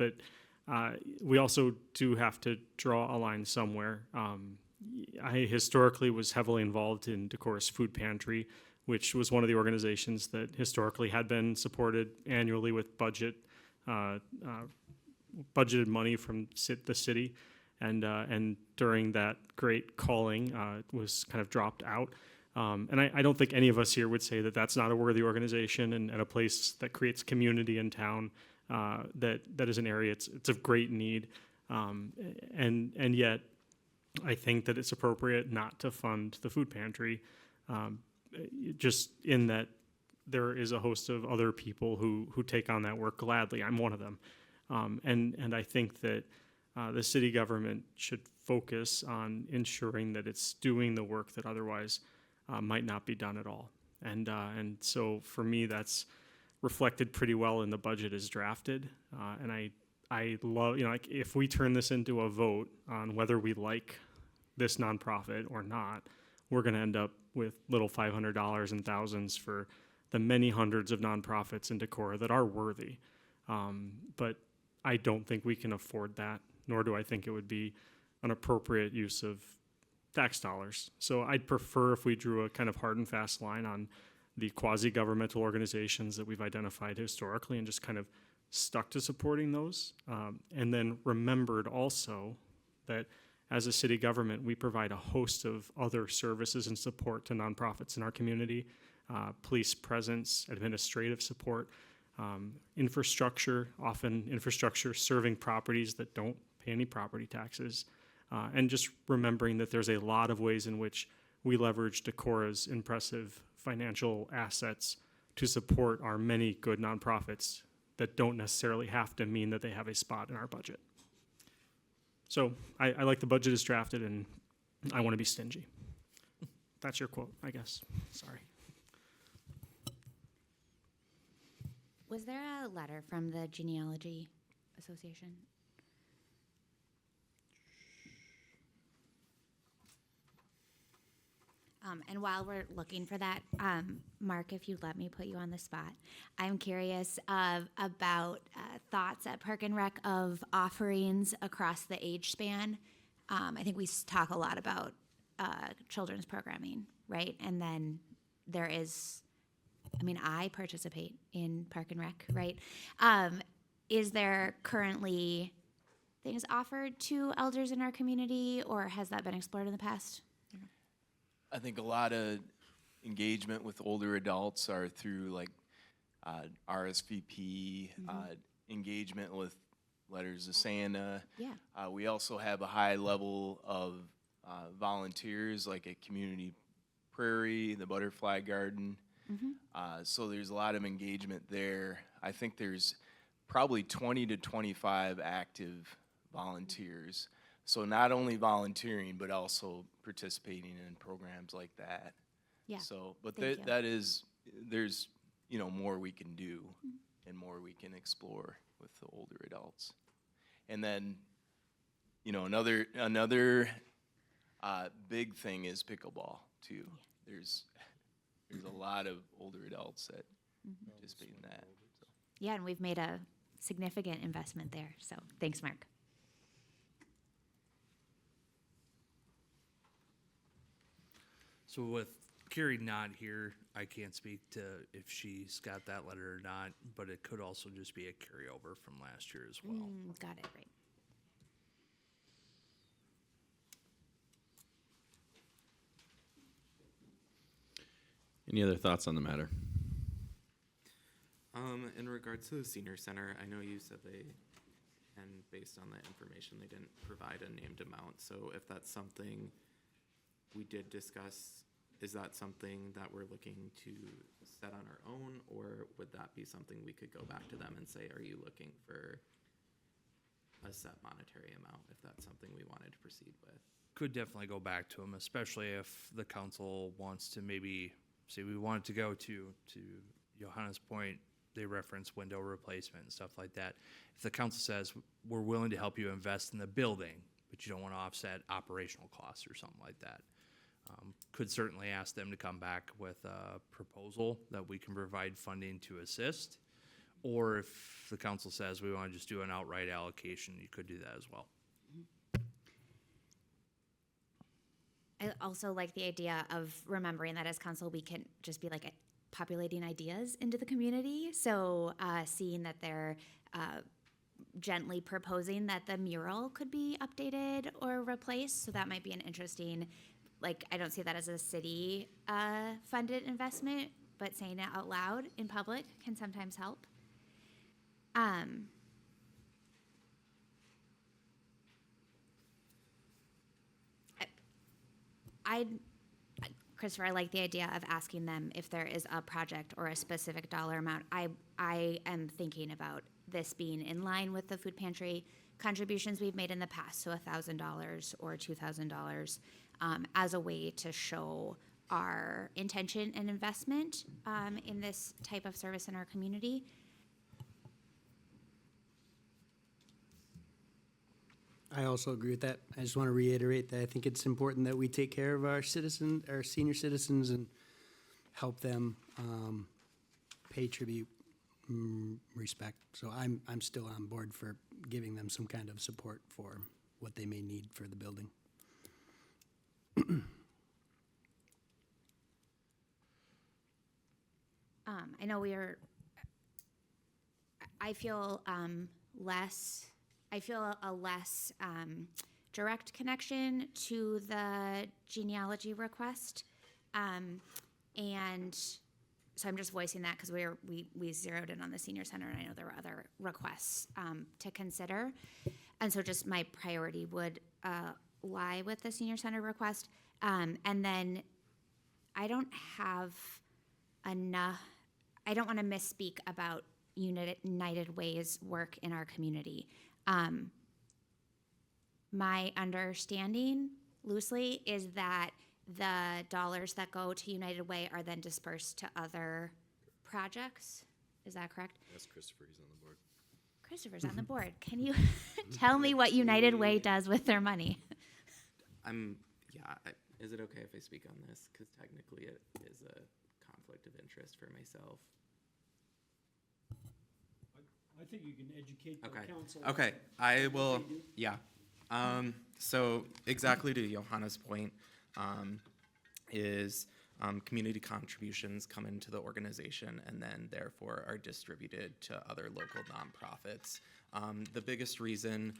G: we also do have to draw a line somewhere. I historically was heavily involved in Decorah's Food Pantry, which was one of the organizations that historically had been supported annually with budgeted money from the city, and during that great calling was kind of dropped out. And I don't think any of us here would say that that's not a worthy organization and a place that creates community in town. That is an area it's of great need, and yet I think that it's appropriate not to fund the food pantry, just in that there is a host of other people who take on that work gladly. I'm one of them. And I think that the city government should focus on ensuring that it's doing the work that otherwise might not be done at all. And so for me, that's reflected pretty well in the budget as drafted. And I love, like if we turn this into a vote on whether we like this nonprofit or not, we're going to end up with little $500 and thousands for the many hundreds of nonprofits in Decorah that are worthy. But I don't think we can afford that, nor do I think it would be an appropriate use of tax dollars. So I'd prefer if we drew a kind of hard and fast line on the quasi-governmental organizations that we've identified historically and just kind of stuck to supporting those. And then remembered also that as a city government, we provide a host of other services and support to nonprofits in our community, police presence, administrative support, infrastructure, often infrastructure serving properties that don't pay any property taxes, and just remembering that there's a lot of ways in which we leverage Decorah's impressive financial assets to support our many good nonprofits that don't necessarily have to mean that they have a spot in our budget. So I like the budget as drafted, and I want to be stingy. That's your quote, I guess. Sorry.
C: Was there a letter from the Genealogy Association? And while we're looking for that, Mark, if you'd let me put you on the spot, I'm curious about thoughts at Park and Rec of offerings across the age span. I think we talk a lot about children's programming, right? And then there is, I mean, I participate in Park and Rec, right? Is there currently things offered to elders in our community, or has that been explored in the past?
J: I think a lot of engagement with older adults are through like RSVP, engagement with letters of Santa.
C: Yeah.
J: We also have a high level of volunteers, like at Community Prairie, the Butterfly Garden. So there's a lot of engagement there. I think there's probably 20 to 25 active volunteers. So not only volunteering, but also participating in programs like that.
C: Yeah.
J: So, but
C: Thank you.
J: that is, there's, you know, more we can do and more we can explore with the older adults. And then, you know, another big thing is pickleball too. There's a lot of older adults that participate in that. So.
C: Yeah, and we've made a significant investment there. So thanks, Mark.
B: So with Carrie not here, I can't speak to if she's got that letter or not, but it could also just be a carryover from last year as well.
C: Got it, right.
A: Any other thoughts on the matter?
I: In regards to the senior center, I know you said they, and based on the information, they didn't provide a named amount. So if that's something we did discuss, is that something that we're looking to set on our own, or would that be something we could go back to them and say, are you looking for a set monetary amount, if that's something we wanted to proceed with?
B: Could definitely go back to them, especially if the council wants to maybe say we want it to go to Johanna's point. They reference window replacement and stuff like that. If the council says we're willing to help you invest in the building, but you don't want to offset operational costs or something like that, could certainly ask them to come back with a proposal that we can provide funding to assist. Or if the council says we want to just do an outright allocation, you could do that as well.
C: I also like the idea of remembering that as council, we can just be like populating ideas into the community. So seeing that they're gently proposing that the mural could be updated or replaced. So that might be an interesting, like, I don't see that as a city funded investment, but saying it out loud in public can sometimes help. Christopher, I like the idea of asking them if there is a project or a specific dollar amount. I am thinking about this being in line with the food pantry contributions we've made in the past, so $1,000 or $2,000, as a way to show our intention and investment in this type of service in our community.
H: I also agree with that. I just want to reiterate that I think it's important that we take care of our senior citizens, and help them pay tribute, respect. So I'm still on board for giving them some kind of support for what they may need for the building.
C: I know I feel a less direct connection to the genealogy request. And so I'm just voicing that because we zeroed in on the senior center, and I know there were other requests to consider. And so just my priority would lie with the senior center request. And then I don't have enough, I don't want to misspeak about United Way's work in our community. My understanding, loosely, is that the dollars that go to United Way are then dispersed to other projects. Is that correct?
A: Yes, Christopher, he's on the board.
C: Christopher's on the board. Can you tell me what United Way does with their money?
I: Is it okay if I speak on this? Because technically it is a conflict of interest for myself.
K: I think you can educate the
I: Okay.
K: council.
I: Okay, I will, yeah. So exactly to Johanna's point, is community contributions come into the organization and then therefore are distributed to other local nonprofits. The biggest reason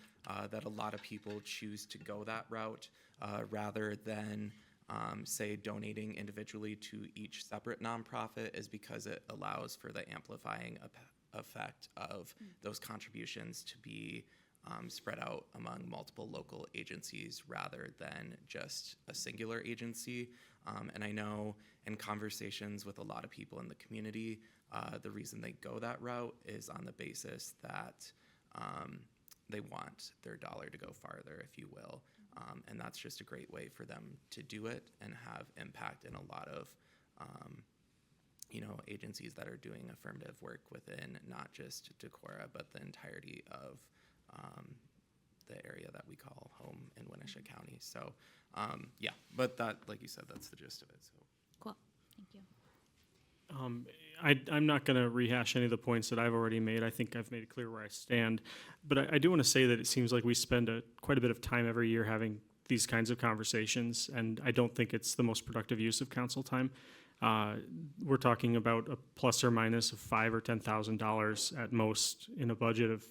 I: that a lot of people choose to go that route rather than say donating individually to each separate nonprofit is because it allows for the amplifying effect of those contributions to be spread out among multiple local agencies rather than just a singular agency. And I know in conversations with a lot of people in the community, the reason they go that route is on the basis that they want their dollar to go farther, if you will. And that's just a great way for them to do it and have impact in a lot of agencies that are doing affirmative work within not just Decorah, but the entirety of the area that we call home in Winnesha County. So, but that, like you said, that's the gist of it. So.
C: Cool, thank you.
G: I'm not going to rehash any of the points that I've already made. I think I've made it clear where I stand. But I do want to say that it seems like we spend quite a bit of time every year having these kinds of conversations, and I don't think it's the most productive use of council time. We're talking about a plus or minus of $5,000 or $10,000 at most in a budget of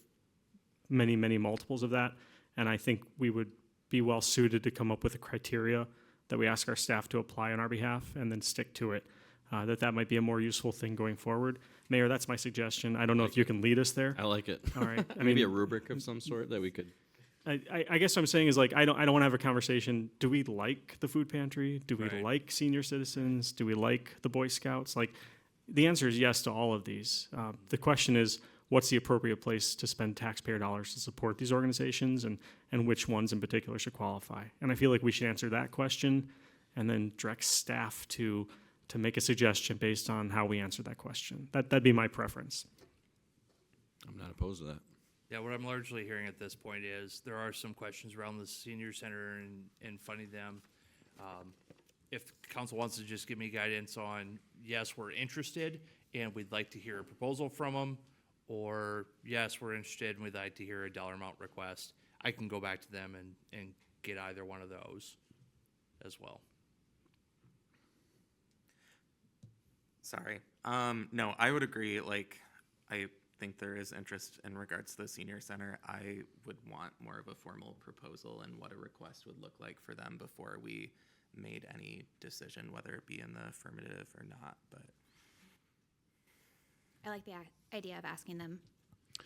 G: many, many multiples of that. And I think we would be well suited to come up with a criteria that we ask our staff to apply on our behalf and then stick to it. That might be a more useful thing going forward. Mayor, that's my suggestion. I don't know if you can lead us there.
A: I like it.
G: All right. I
A: Maybe
G: mean,
A: a rubric of some sort that we could.
G: I guess what I'm saying is, like, I don't want to have a conversation. Do we like the food pantry? Do we
B: Right.
G: like senior citizens? Do we like the Boy Scouts? Like, the answer is yes to all of these. The question is, what's the appropriate place to spend taxpayer dollars to support these organizations, and which ones in particular should qualify? And I feel like we should answer that question and then direct staff to make a suggestion based on how we answer that question. That'd be my preference.
A: I'm not opposed to that.
B: Yeah, what I'm largely hearing at this point is there are some questions around the senior center and funding them. If council wants to just give me guidance on, yes, we're interested and we'd like to hear a proposal from them, or yes, we're interested and we'd like to hear a dollar amount request, I can go back to them and get either one of those as well.
I: Sorry. No, I would agree. Like, I think there is interest in regards to the senior center. I would want more of a formal proposal and what a request would look like for them before we made any decision, whether it be in the affirmative or not. But
C: I like the idea of asking them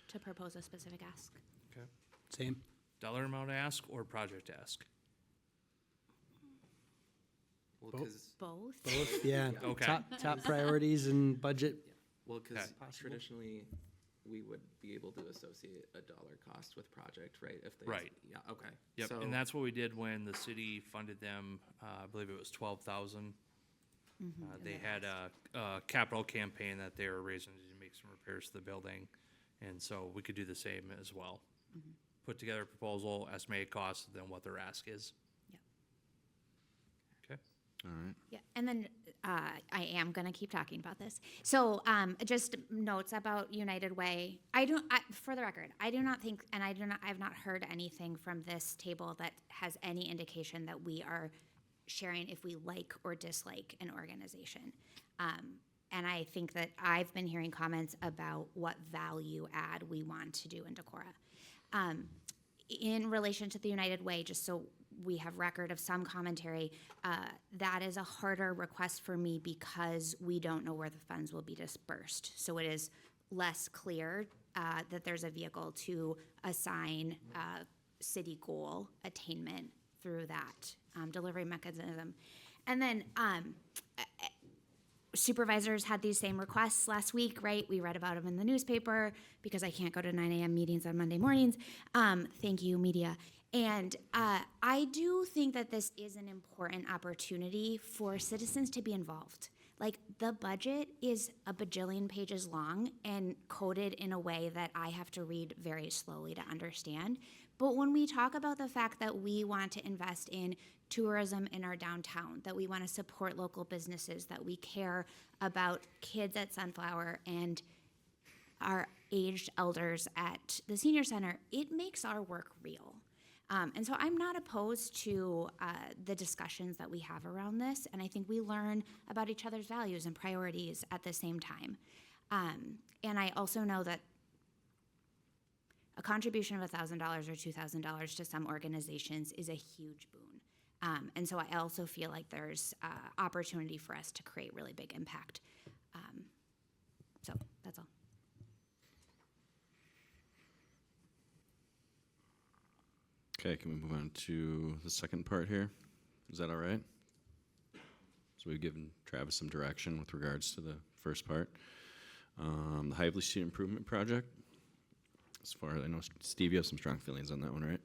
C: to propose a specific ask.
B: Okay.
H: Same.
B: Dollar amount ask or project ask?
I: well,
H: Both.
I: 'cause-
C: Both?
H: Both, yeah.
B: Okay.
H: Top priorities and budget.
I: well, 'cause
B: Okay.
I: traditionally we would be able to associate a dollar cost with project, right? If they,
B: Right.
I: Yeah. Okay.
B: Yep,
I: So,
B: and that's what we did when the city funded them, I believe it was 12,000. They had a capital campaign that they were raising to make some repairs to the building, and so we could do the same as well. put together a proposal, estimated cost, then what their ask is.
C: Yep.
B: Okay.
A: All right.
C: Yeah, and then I am gonna keep talking about this. So just notes about United Way. For the record, I do not think, and I've not heard anything from this table that has any indication that we are sharing if we like or dislike an organization. And I think that I've been hearing comments about what value add we want to do in Decorah. In relation to the United Way, just so we have record of some commentary, that is a harder request for me because we don't know where the funds will be dispersed. So it is less clear that there's a vehicle to assign city goal attainment through that delivery mechanism. And then supervisors had these same requests last week, right? We read about them in the newspaper because I can't go to 9 a.m. meetings on Monday mornings. Thank you, media. And I do think that this is an important opportunity for citizens to be involved. Like, the budget is a bajillion pages long and coded in a way that I have to read very slowly to understand. But when we talk about the fact that we want to invest in tourism in our downtown, that we want to support local businesses, that we care about kids at Sunflower and our aged elders at the senior center, it makes our work real. And so I'm not opposed to the discussions that we have around this, and I think we learn about each other's values and priorities at the same time. And I also know that a contribution of $1,000 or $2,000 to some organizations is a huge boon. And so I also feel like there's opportunity for us to create really big impact. So that's all.
A: Okay, can we move on to the second part here? Is that all right? So we've given Travis some direction with regards to the first part. The Hively Street Improvement Project. As far as I know, Steve, you have some strong feelings on that one, right?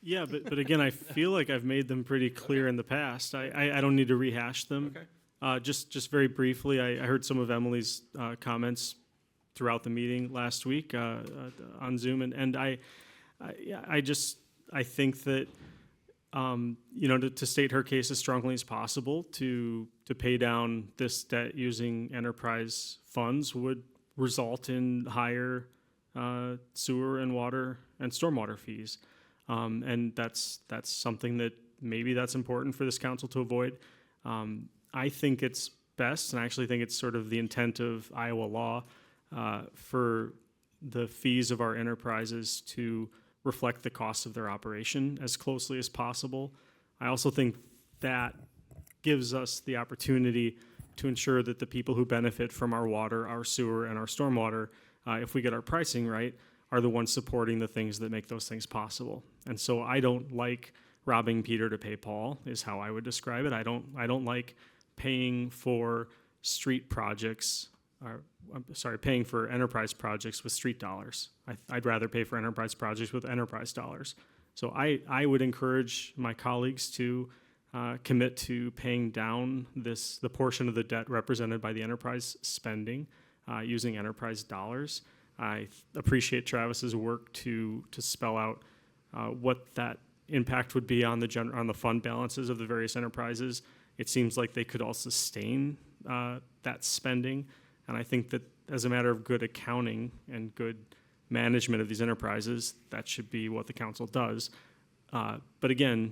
G: Yeah, but again, I feel like I've made them pretty clear in the past. I don't need to rehash them.
A: Okay.
G: Just very briefly, I heard some of Emily's comments throughout the meeting last week on Zoom, and I think that to state her case as strongly as possible to pay down this debt using enterprise funds would result in higher sewer and water and stormwater fees. And that's something that maybe that's important for this council to avoid. I think it's best, and I actually think it's sort of the intent of Iowa law for the fees of our enterprises to reflect the cost of their operation as closely as possible. I also think that gives us the opportunity to ensure that the people who benefit from our water, our sewer, and our stormwater, if we get our pricing right, are the ones supporting the things that make those things possible. And so I don't like robbing Peter to pay Paul, is how I would describe it. I don't like paying for street projects, paying for enterprise projects with street dollars. I'd rather pay for enterprise projects with enterprise dollars. So I would encourage my colleagues to commit to paying down the portion of the debt represented by the enterprise spending using enterprise dollars. I appreciate Travis's work to spell out what that impact would be on the fund balances of the various enterprises. It seems like they could all sustain that spending, and I think that as a matter of good accounting and good management of these enterprises, that should be what the council does. But again,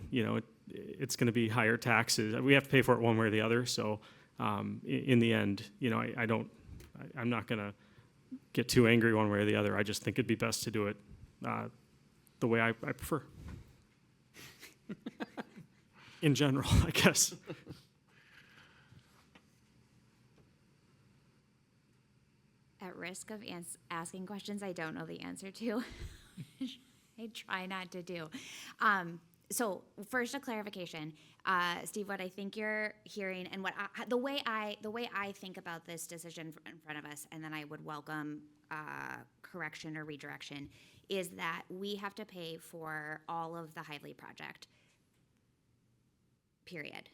G: it's going to be higher taxes. We have to pay for it one way or the other. So in the end, I'm not going to get too angry one way or the other. I just think it'd be best to do it the way I prefer. In general, I guess.
C: At risk of asking questions I don't know the answer to, I try not to do. So first, a clarification, Steve. What I think you're hearing, and the way I think about this decision in front of us, and then I would welcome correction or redirection, is that we have to pay for all of the Hively project. Period.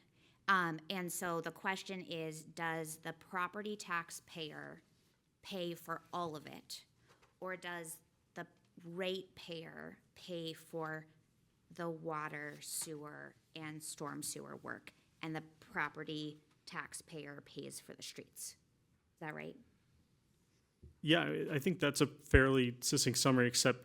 C: And so the question is, does the property taxpayer pay for all of it, or does the ratepayer pay for the water, sewer, and storm sewer work, and the property taxpayer pays for the streets. Is that right?
G: Yeah, I think that's a fairly succinct summary, except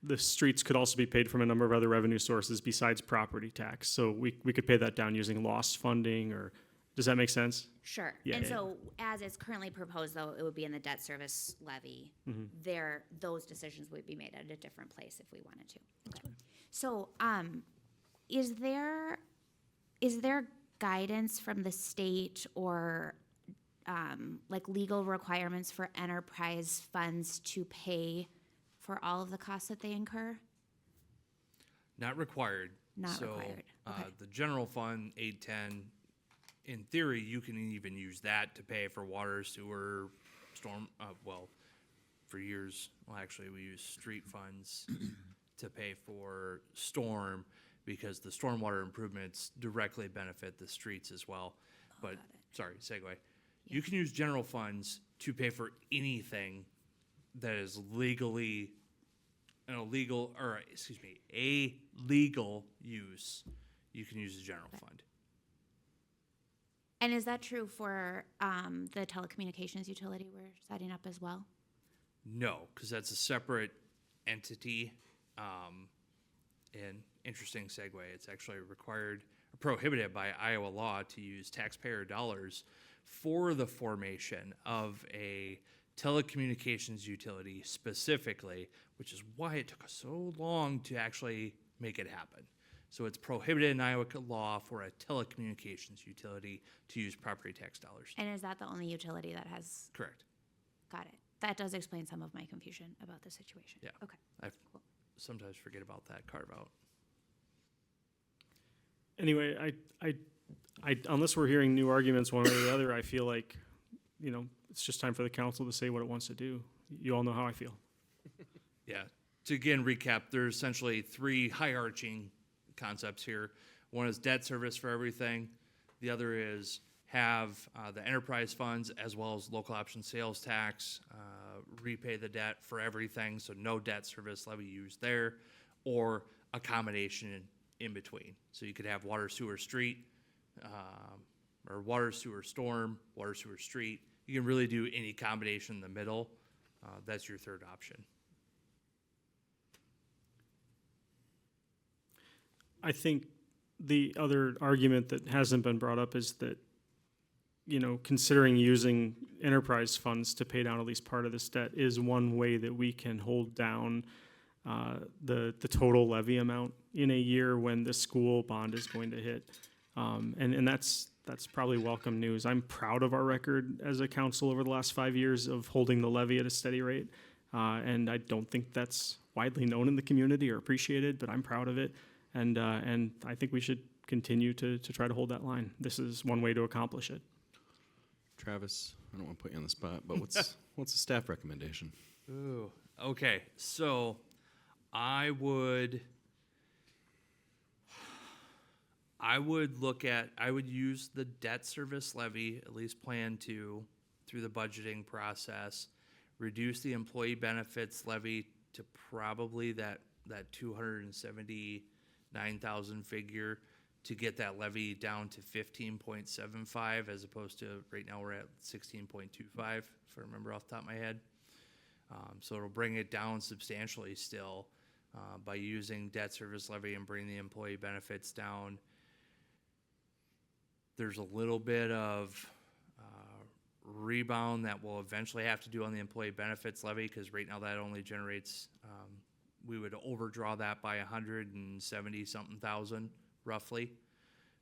G: the streets could also be paid from a number of other revenue sources besides property tax. So we could pay that down using lost funding, or, does that make sense?
C: Sure.
G: Yeah,
C: And
G: yeah,
C: so, as it's currently proposed, though, it would be in the debt service levy. Those decisions would be made at a different place if we wanted to. Okay. So, is there guidance from the state or like legal requirements for enterprise funds to pay for all of the costs that they incur?
B: Not required.
C: Not
B: So,
C: required. Okay.
B: The general fund, 810, in theory, you can even use that to pay for water, sewer, storm, for years, well, actually, we use street funds to pay for storm, because the stormwater improvements directly benefit the streets as well. But, sorry, segue. You can use general funds to pay for anything that is legally, a legal use. You can use the general fund.
C: And is that true for the telecommunications utility we're setting up as well?
B: No, because that's a separate entity. And interesting segue, it's actually required, prohibited by Iowa law to use taxpayer dollars for the formation of a telecommunications utility specifically, which is why it took us so long to actually make it happen. So it's prohibited in Iowa law for a telecommunications utility to use property tax dollars.
C: And is that the only utility that has?
B: Correct.
C: Got it. That does explain some of my confusion about the situation.
B: Yeah.
C: Okay.
B: I sometimes forget about that carve out.
G: Anyway, I unless we're hearing new arguments one way or the other, I feel like, it's just time for the council to say what it wants to do. You all know how I feel.
B: Yeah. To again recap, there's essentially three high-arching concepts here. One is debt service for everything. The other is have the enterprise funds as well as local option sales tax repay the debt for everything, so no debt service levy used there, or a combination in between. So you could have water, sewer, street, or water, sewer, storm, water, sewer, street. You can really do any combination in the middle. That's your third option.
G: I think the other argument that hasn't been brought up is that, considering using enterprise funds to pay down at least part of this debt is one way that we can hold down the total levy amount in a year when the school bond is going to hit. And that's probably welcome news. I'm proud of our record as a council over the last 5 years of holding the levy at a steady rate. And I don't think that's widely known in the community or appreciated, but I'm proud of it. And I think we should continue to try to hold that line. This is one way to accomplish it.
A: Travis, I don't want to put you on the spot, but what's the staff recommendation?
B: Ooh, okay. So I would use the debt service levy, at least plan to, through the budgeting process, reduce the employee benefits levy to probably that 279,000 figure, to get that levy down to 15.75 as opposed to right now we're at 16.25, if I remember off the top of my head. So it'll bring it down substantially still by using debt service levy and bring the employee benefits down. There's a little bit of rebound that we'll eventually have to do on the employee benefits levy, because right now that only generates, we would overdraw that by 170-something thousand roughly.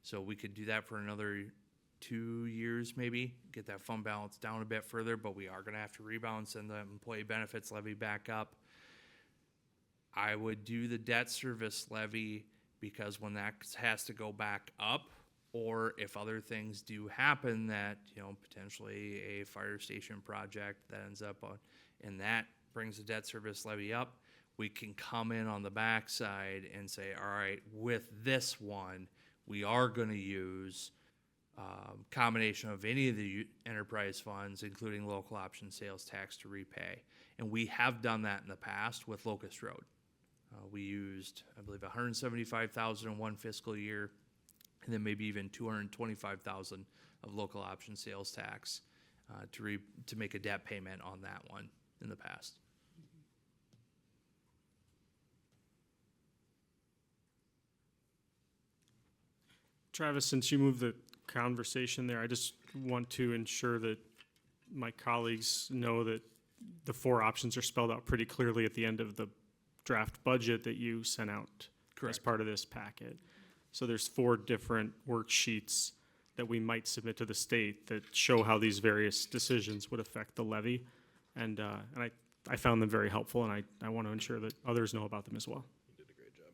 B: So we could do that for another 2 years maybe, get that fund balance down a bit further, but we are gonna have to rebound, send the employee benefits levy back up. I would do the debt service levy, because when that has to go back up, or if other things do happen that, potentially a fire station project that ends up on, and that brings the debt service levy up, we can come in on the backside and say, all right, with this one, we are gonna use combination of any of the enterprise funds, including local option sales tax, to repay. And we have done that in the past with Locust Road. We used, I believe, 175,000 in one fiscal year, and then maybe even 225,000 of local option sales tax to make a debt payment on that one in the past.
G: Travis, since you moved the conversation there, I just want to ensure that my colleagues know that the four options are spelled out pretty clearly at the end of the draft budget that you sent out as
B: Correct.
G: part of this packet. So there's four different worksheets that we might submit to the state that show how these various decisions would affect the levy. And I found them very helpful, and I want to ensure that others know about them as well.
A: You did a great job.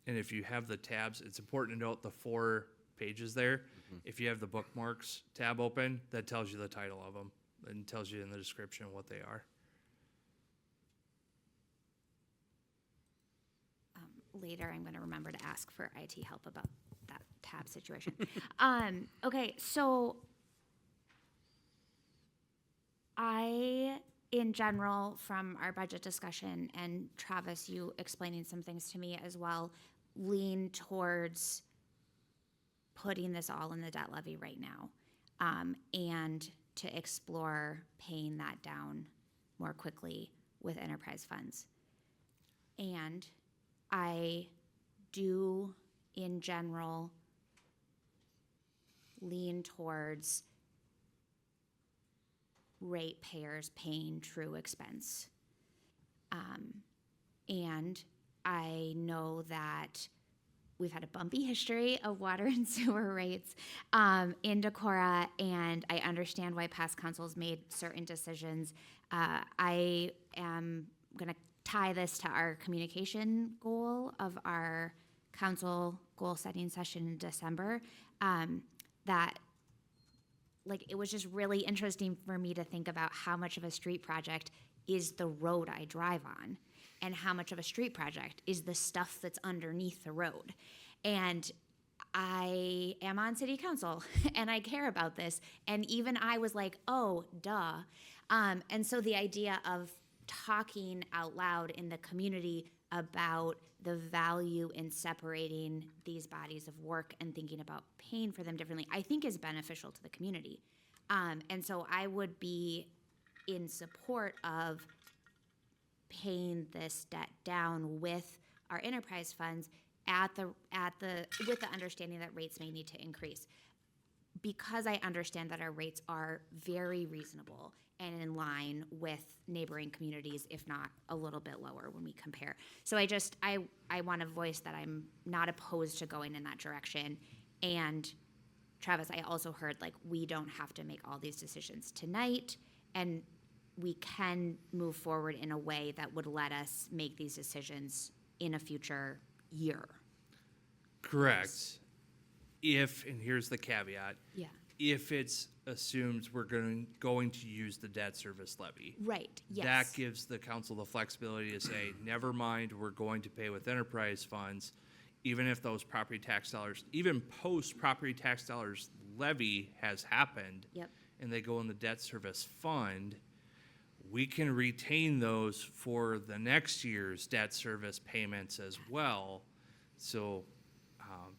B: And if you have the tabs, it's important to note the 4 pages there. If you have the bookmarks tab open, that tells you the title of them and tells you in the description what they are.
C: Later, I'm going to remember to ask for IT help about that tab situation. Okay, so in general, from our budget discussion, and Travis, you explaining some things to me as well, lean towards putting this all in the debt levy right now, and to explore paying that down more quickly with enterprise funds. And I do, in general, lean towards ratepayers paying true expense. And I know that we've had a bumpy history of water and sewer rates in Decorah, and I understand why past councils made certain decisions. I am going to tie this to our communication goal of our council goal setting session in December. That, like, it was just really interesting for me to think about how much of a street project is the road I drive on, and how much of a street project is the stuff that's underneath the road. And I am on city council and I care about this. And even I was like, oh, duh. And so the idea of talking out loud in the community about the value in separating these bodies of work and thinking about paying for them differently, I think is beneficial to the community. And so I would be in support of paying this debt down with our enterprise funds with the understanding that rates may need to increase. Because I understand that our rates are very reasonable and in line with neighboring communities, if not a little bit lower when we compare. So I want to voice that I'm not opposed to going in that direction. And Travis, I also heard, like, we don't have to make all these decisions tonight, and we can move forward in a way that would let us make these decisions in a future year.
B: Correct. If, and here's the caveat,
C: Yeah.
B: if it's assumed we're going to use the debt service levy.
C: Right, yes.
B: That gives the council the flexibility to say, never mind, we're going to pay with enterprise funds, even if those property tax dollars, even post-property tax dollars levy has happened.
C: Yep.
B: And they go in the debt service fund, we can retain those for the next year's debt service payments as well. So,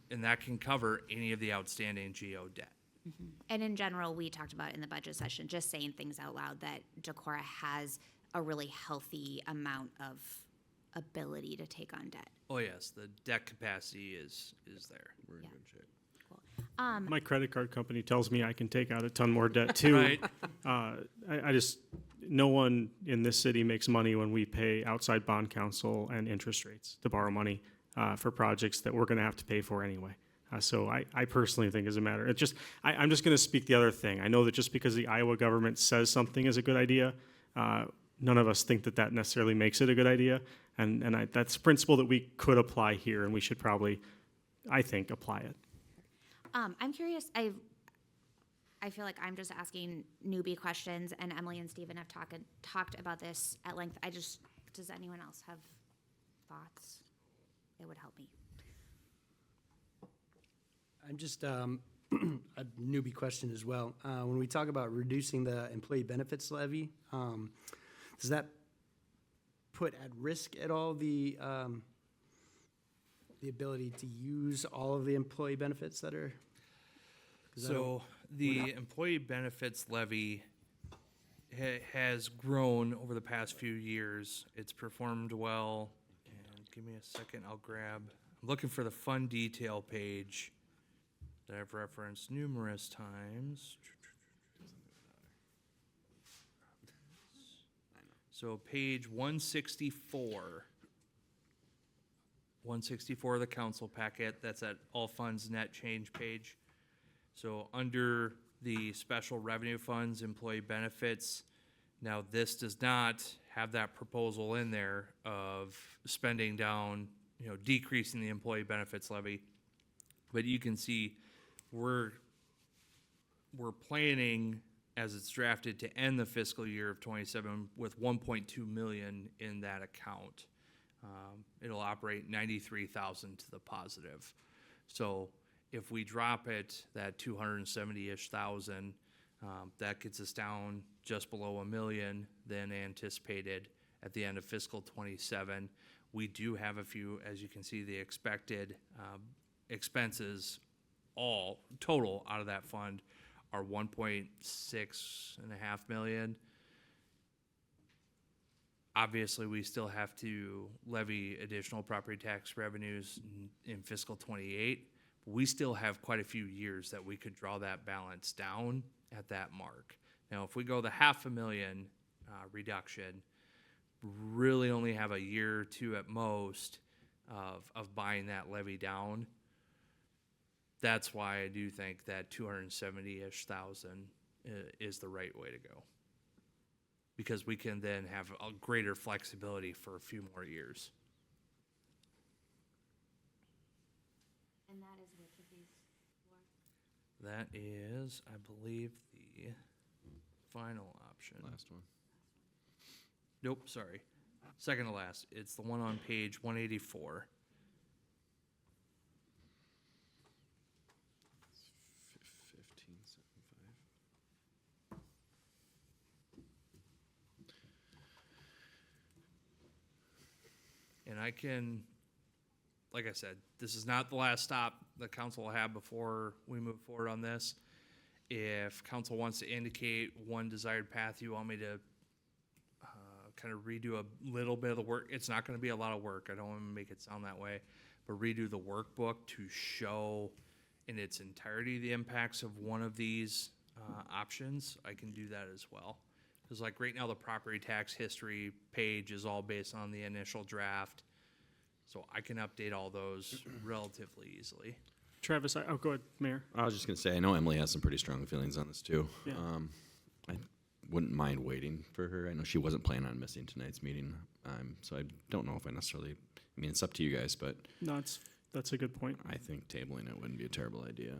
B: and that can cover any of the outstanding GO debt.
C: And in general, we talked about in the budget session, just saying things out loud, that Decorah has a really healthy amount of ability to take on debt.
B: Oh, yes, the debt capacity is there.
A: We're in
C: Yeah.
A: good shape.
C: Cool.
G: My credit card company tells me I can take out a ton more debt too.
B: Right.
G: I just, no one in this city makes money when we pay outside bond counsel and interest rates to borrow money for projects that we're going to have to pay for anyway. So I personally think as a matter, I'm just going to speak the other thing. I know that just because the Iowa government says something is a good idea, none of us think that that necessarily makes it a good idea. And that's a principle that we could apply here, and we should probably, I think, apply it.
C: I'm curious, I feel like I'm just asking newbie questions, and Emily and Stephen have talked about this at length. Does anyone else have thoughts, it would help me.
H: I'm just, a newbie question as well. When we talk about reducing the employee benefits levy, does that put at risk at all the ability to use all of the employee benefits that are? 'Cause I don't-
B: So the employee benefits levy has grown over the past few years. It's performed well. And give me a second, I'm looking for the fund detail page that I've referenced numerous times. So page 164. 164 of the council packet, that's that all funds net change page. So under the special revenue funds, employee benefits, now this does not have that proposal in there of spending down, decreasing the employee benefits levy. But you can see we're planning, as it's drafted, to end the fiscal year of '27 with 1.2 million in that account. It'll operate 93,000 to the positive. So if we drop it, that 270-ish thousand, that gets us down just below $1 million than anticipated at the end of fiscal '27. We do have a few, as you can see, the expected expenses all total out of that fund are 1.6.5 million. Obviously, we still have to levy additional property tax revenues in fiscal '28. We still have quite a few years that we could draw that balance down at that mark. Now, if we go the $500,000 reduction, really only have a year or two at most of buying that levy down. That's why I do think that 270-ish thousand is the right way to go. Because we can then have a greater flexibility for a few more years.
C: And that is which of these four?
B: That is, I believe, the final option.
A: Last one.
B: Nope, sorry. Second to last. It's the one on page 184.
A: 1575.
B: And I can, like I said, this is not the last stop the council will have before we move forward on this. If council wants to indicate one desired path you want me to kind of redo a little bit of the work, it's not going to be a lot of work. I don't want to make it sound that way, but redo the workbook to show in its entirety the impacts of one of these options. I can do that as well. Because like right now, the property tax history page is all based on the initial draft. So I can update all those relatively easily.
G: Travis, go ahead, Mayor.
A: I was just gonna say, I know Emily has some pretty strong feelings on this too.
G: Yeah.
A: I wouldn't mind waiting for her. I know she wasn't planning on missing tonight's meeting, so I don't know if I necessarily, I mean, it's up to you guys, but
G: No, that's a good point.
A: I think tabling it wouldn't be a terrible idea.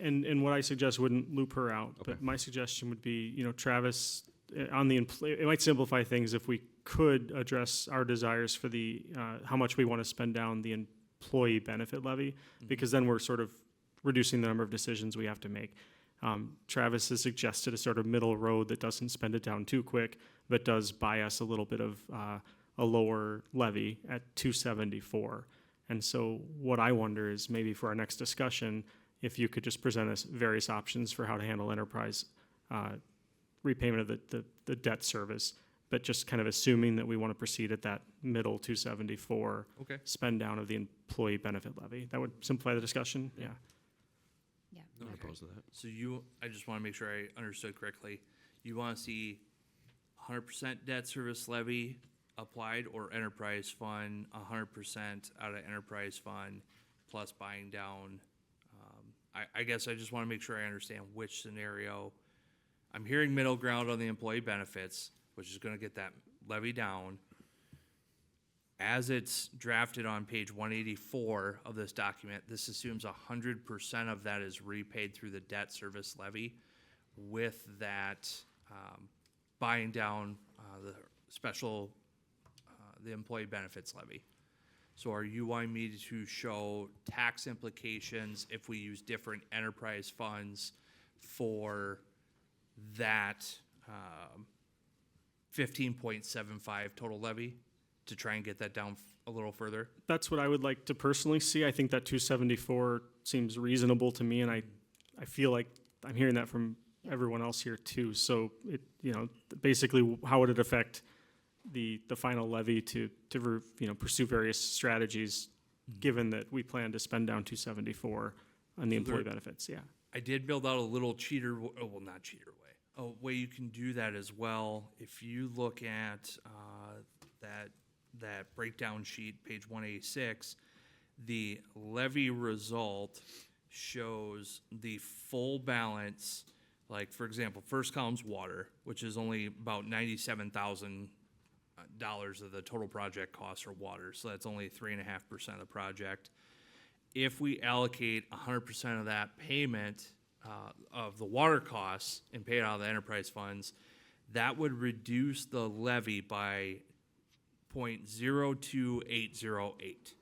G: And what I suggest wouldn't loop her out,
A: Okay.
G: but my suggestion would be, Travis, on the it might simplify things if we could address our desires for the how much we want to spend down the employee benefit levy, because then we're sort of reducing the number of decisions we have to make. Travis has suggested a sort of middle road that doesn't spend it down too quick, but does buy us a little bit of a lower levy at 274. And so what I wonder is maybe for our next discussion, if you could just present us various options for how to handle enterprise repayment of the debt service, but just kind of assuming that we want to proceed at that middle 274
B: Okay.
G: spend down of the employee benefit levy. That would simplify the discussion, yeah.
C: Yeah.
A: I'm opposed to that.
B: So I just want to make sure I understood correctly. You want to see 100% debt service levy applied or enterprise fund, 100% out of enterprise fund plus buying down. I guess I just want to make sure I understand which scenario. I'm hearing middle ground on the employee benefits, which is going to get that levy down. As it's drafted on page 184 of this document, this assumes 100% of that is repaid through the debt service levy, with that buying down the special, the employee benefits levy. So are you wanting me to show tax implications if we use different enterprise funds for that 15.75 total levy to try and get that down a little further?
G: That's what I would like to personally see. I think that 274 seems reasonable to me, and I feel like I'm hearing that from everyone else here too. So it, basically, how would it affect the final levy to pursue various strategies, given that we plan to spend down 274 on the employee benefits? Yeah.
B: I did build out a little not cheater way. A way you can do that as well. If you look at that breakdown sheet, page 186, the levy result shows the full balance. Like, for example, first column's water, which is only about $97,000 of the total project cost for water. So that's only 3.5% of the project. If we allocate 100% of that payment of the water costs and pay it out of the enterprise funds, that would reduce the levy by 0.02808.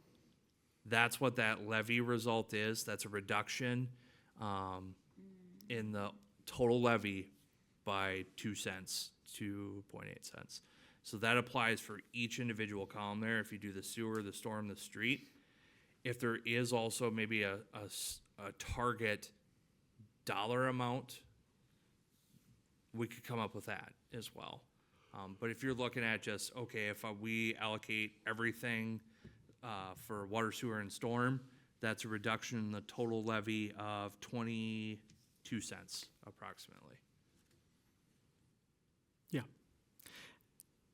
B: That's what that levy result is. That's a reduction in the total levy by 2 cents, 2.8 cents. So that applies for each individual column there. If you do the sewer, the storm, the street, if there is also maybe a target dollar amount, we could come up with that as well. But if you're looking at just, okay, if we allocate everything for water, sewer, and storm, that's a reduction in the total levy of 22 cents approximately.
G: Yeah.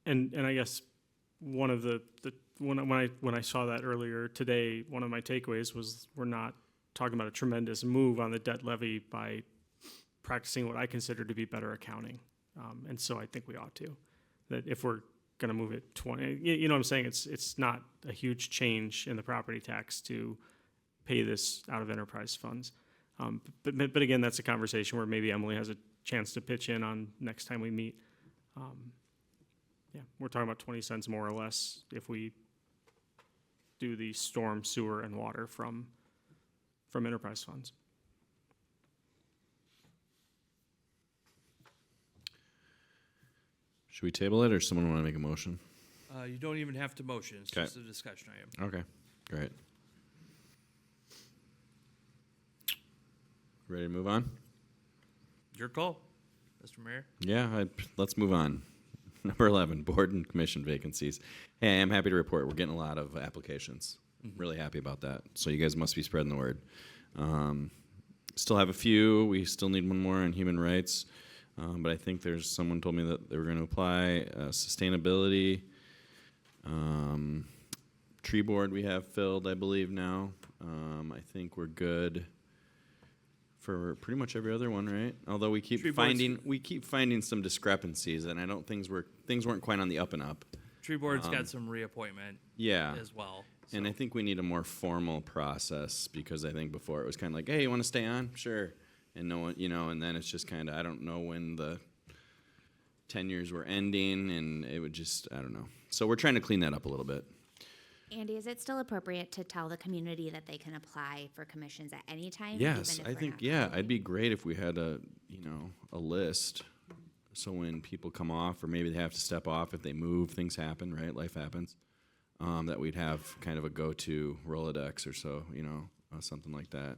G: And I guess one of when I saw that earlier today, one of my takeaways was we're not talking about a tremendous move on the debt levy by practicing what I consider to be better accounting. And so I think we ought to. That if we're going to move it 20, you know what I'm saying? It's not a huge change in the property tax to pay this out of enterprise funds. But again, that's a conversation where maybe Emily has a chance to pitch in on next time we meet. Yeah, we're talking about 20 cents more or less if we do the storm, sewer, and water from enterprise funds.
A: Should we table it, or someone want to make a motion?
B: You don't even have to motion. It's
A: 'Kay.
B: just a discussion item.
A: Okay, great. Ready to move on?
B: Your call, Mr. Mayor.
A: Yeah, let's move on. Number 11, board and commission vacancies. Hey, I'm happy to report we're getting a lot of applications. Really happy about that. So you guys must be spreading the word. Still have a few. We still need one more on human rights. But I think someone told me that they were going to apply sustainability. Tree board we have filled, I believe, now. I think we're good for pretty much every other one, right? Although we keep finding some discrepancies, and I don't things weren't quite on the up and up.
B: Tree board's got some reappointment as well.
A: And I think we need a more formal process, because I think before it was kind of like, hey, you want to stay on? Sure. And no one, and then it's just kind of, I don't know when the tenures were ending, and it would just, I don't know. So we're trying to clean that up a little bit.
C: Andy, is it still appropriate to tell the community that they can apply for commissions at any time?
A: Yes,
C: even if
A: I
C: we're
A: think,
C: not
A: yeah,
C: voting?
A: it'd be great if we had a list. So when people come off, or maybe they have to step off, if they move, things happen, right? Life happens. That we'd have kind of a go-to Rolodex or so, something like that.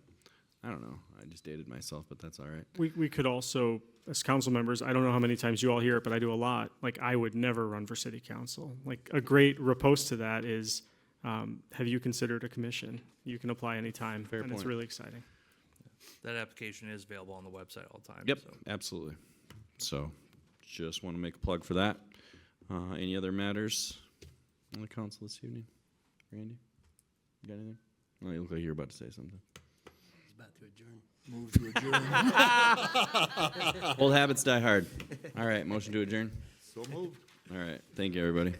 A: I don't know. I just dated myself, but that's all right.
G: We could also, as council members, I don't know how many times you all hear it, but I do a lot. Like, I would never run for city council. Like, a great riposte to that is, have you considered a commission? You can apply anytime,
A: Fair
G: and
A: point.
G: it's really exciting.
B: That application is available on the website all the time.
A: Yep,
B: So.
A: absolutely. So just want to make a plug for that. Any other matters on the council this evening? Randy, you got anything? Oh, you look like you're about to say something.
H: He's about to adjourn.
F: Move to adjourn.
A: Old habits die hard. All right, motion to adjourn.
F: So moved.
A: All right, thank you, everybody.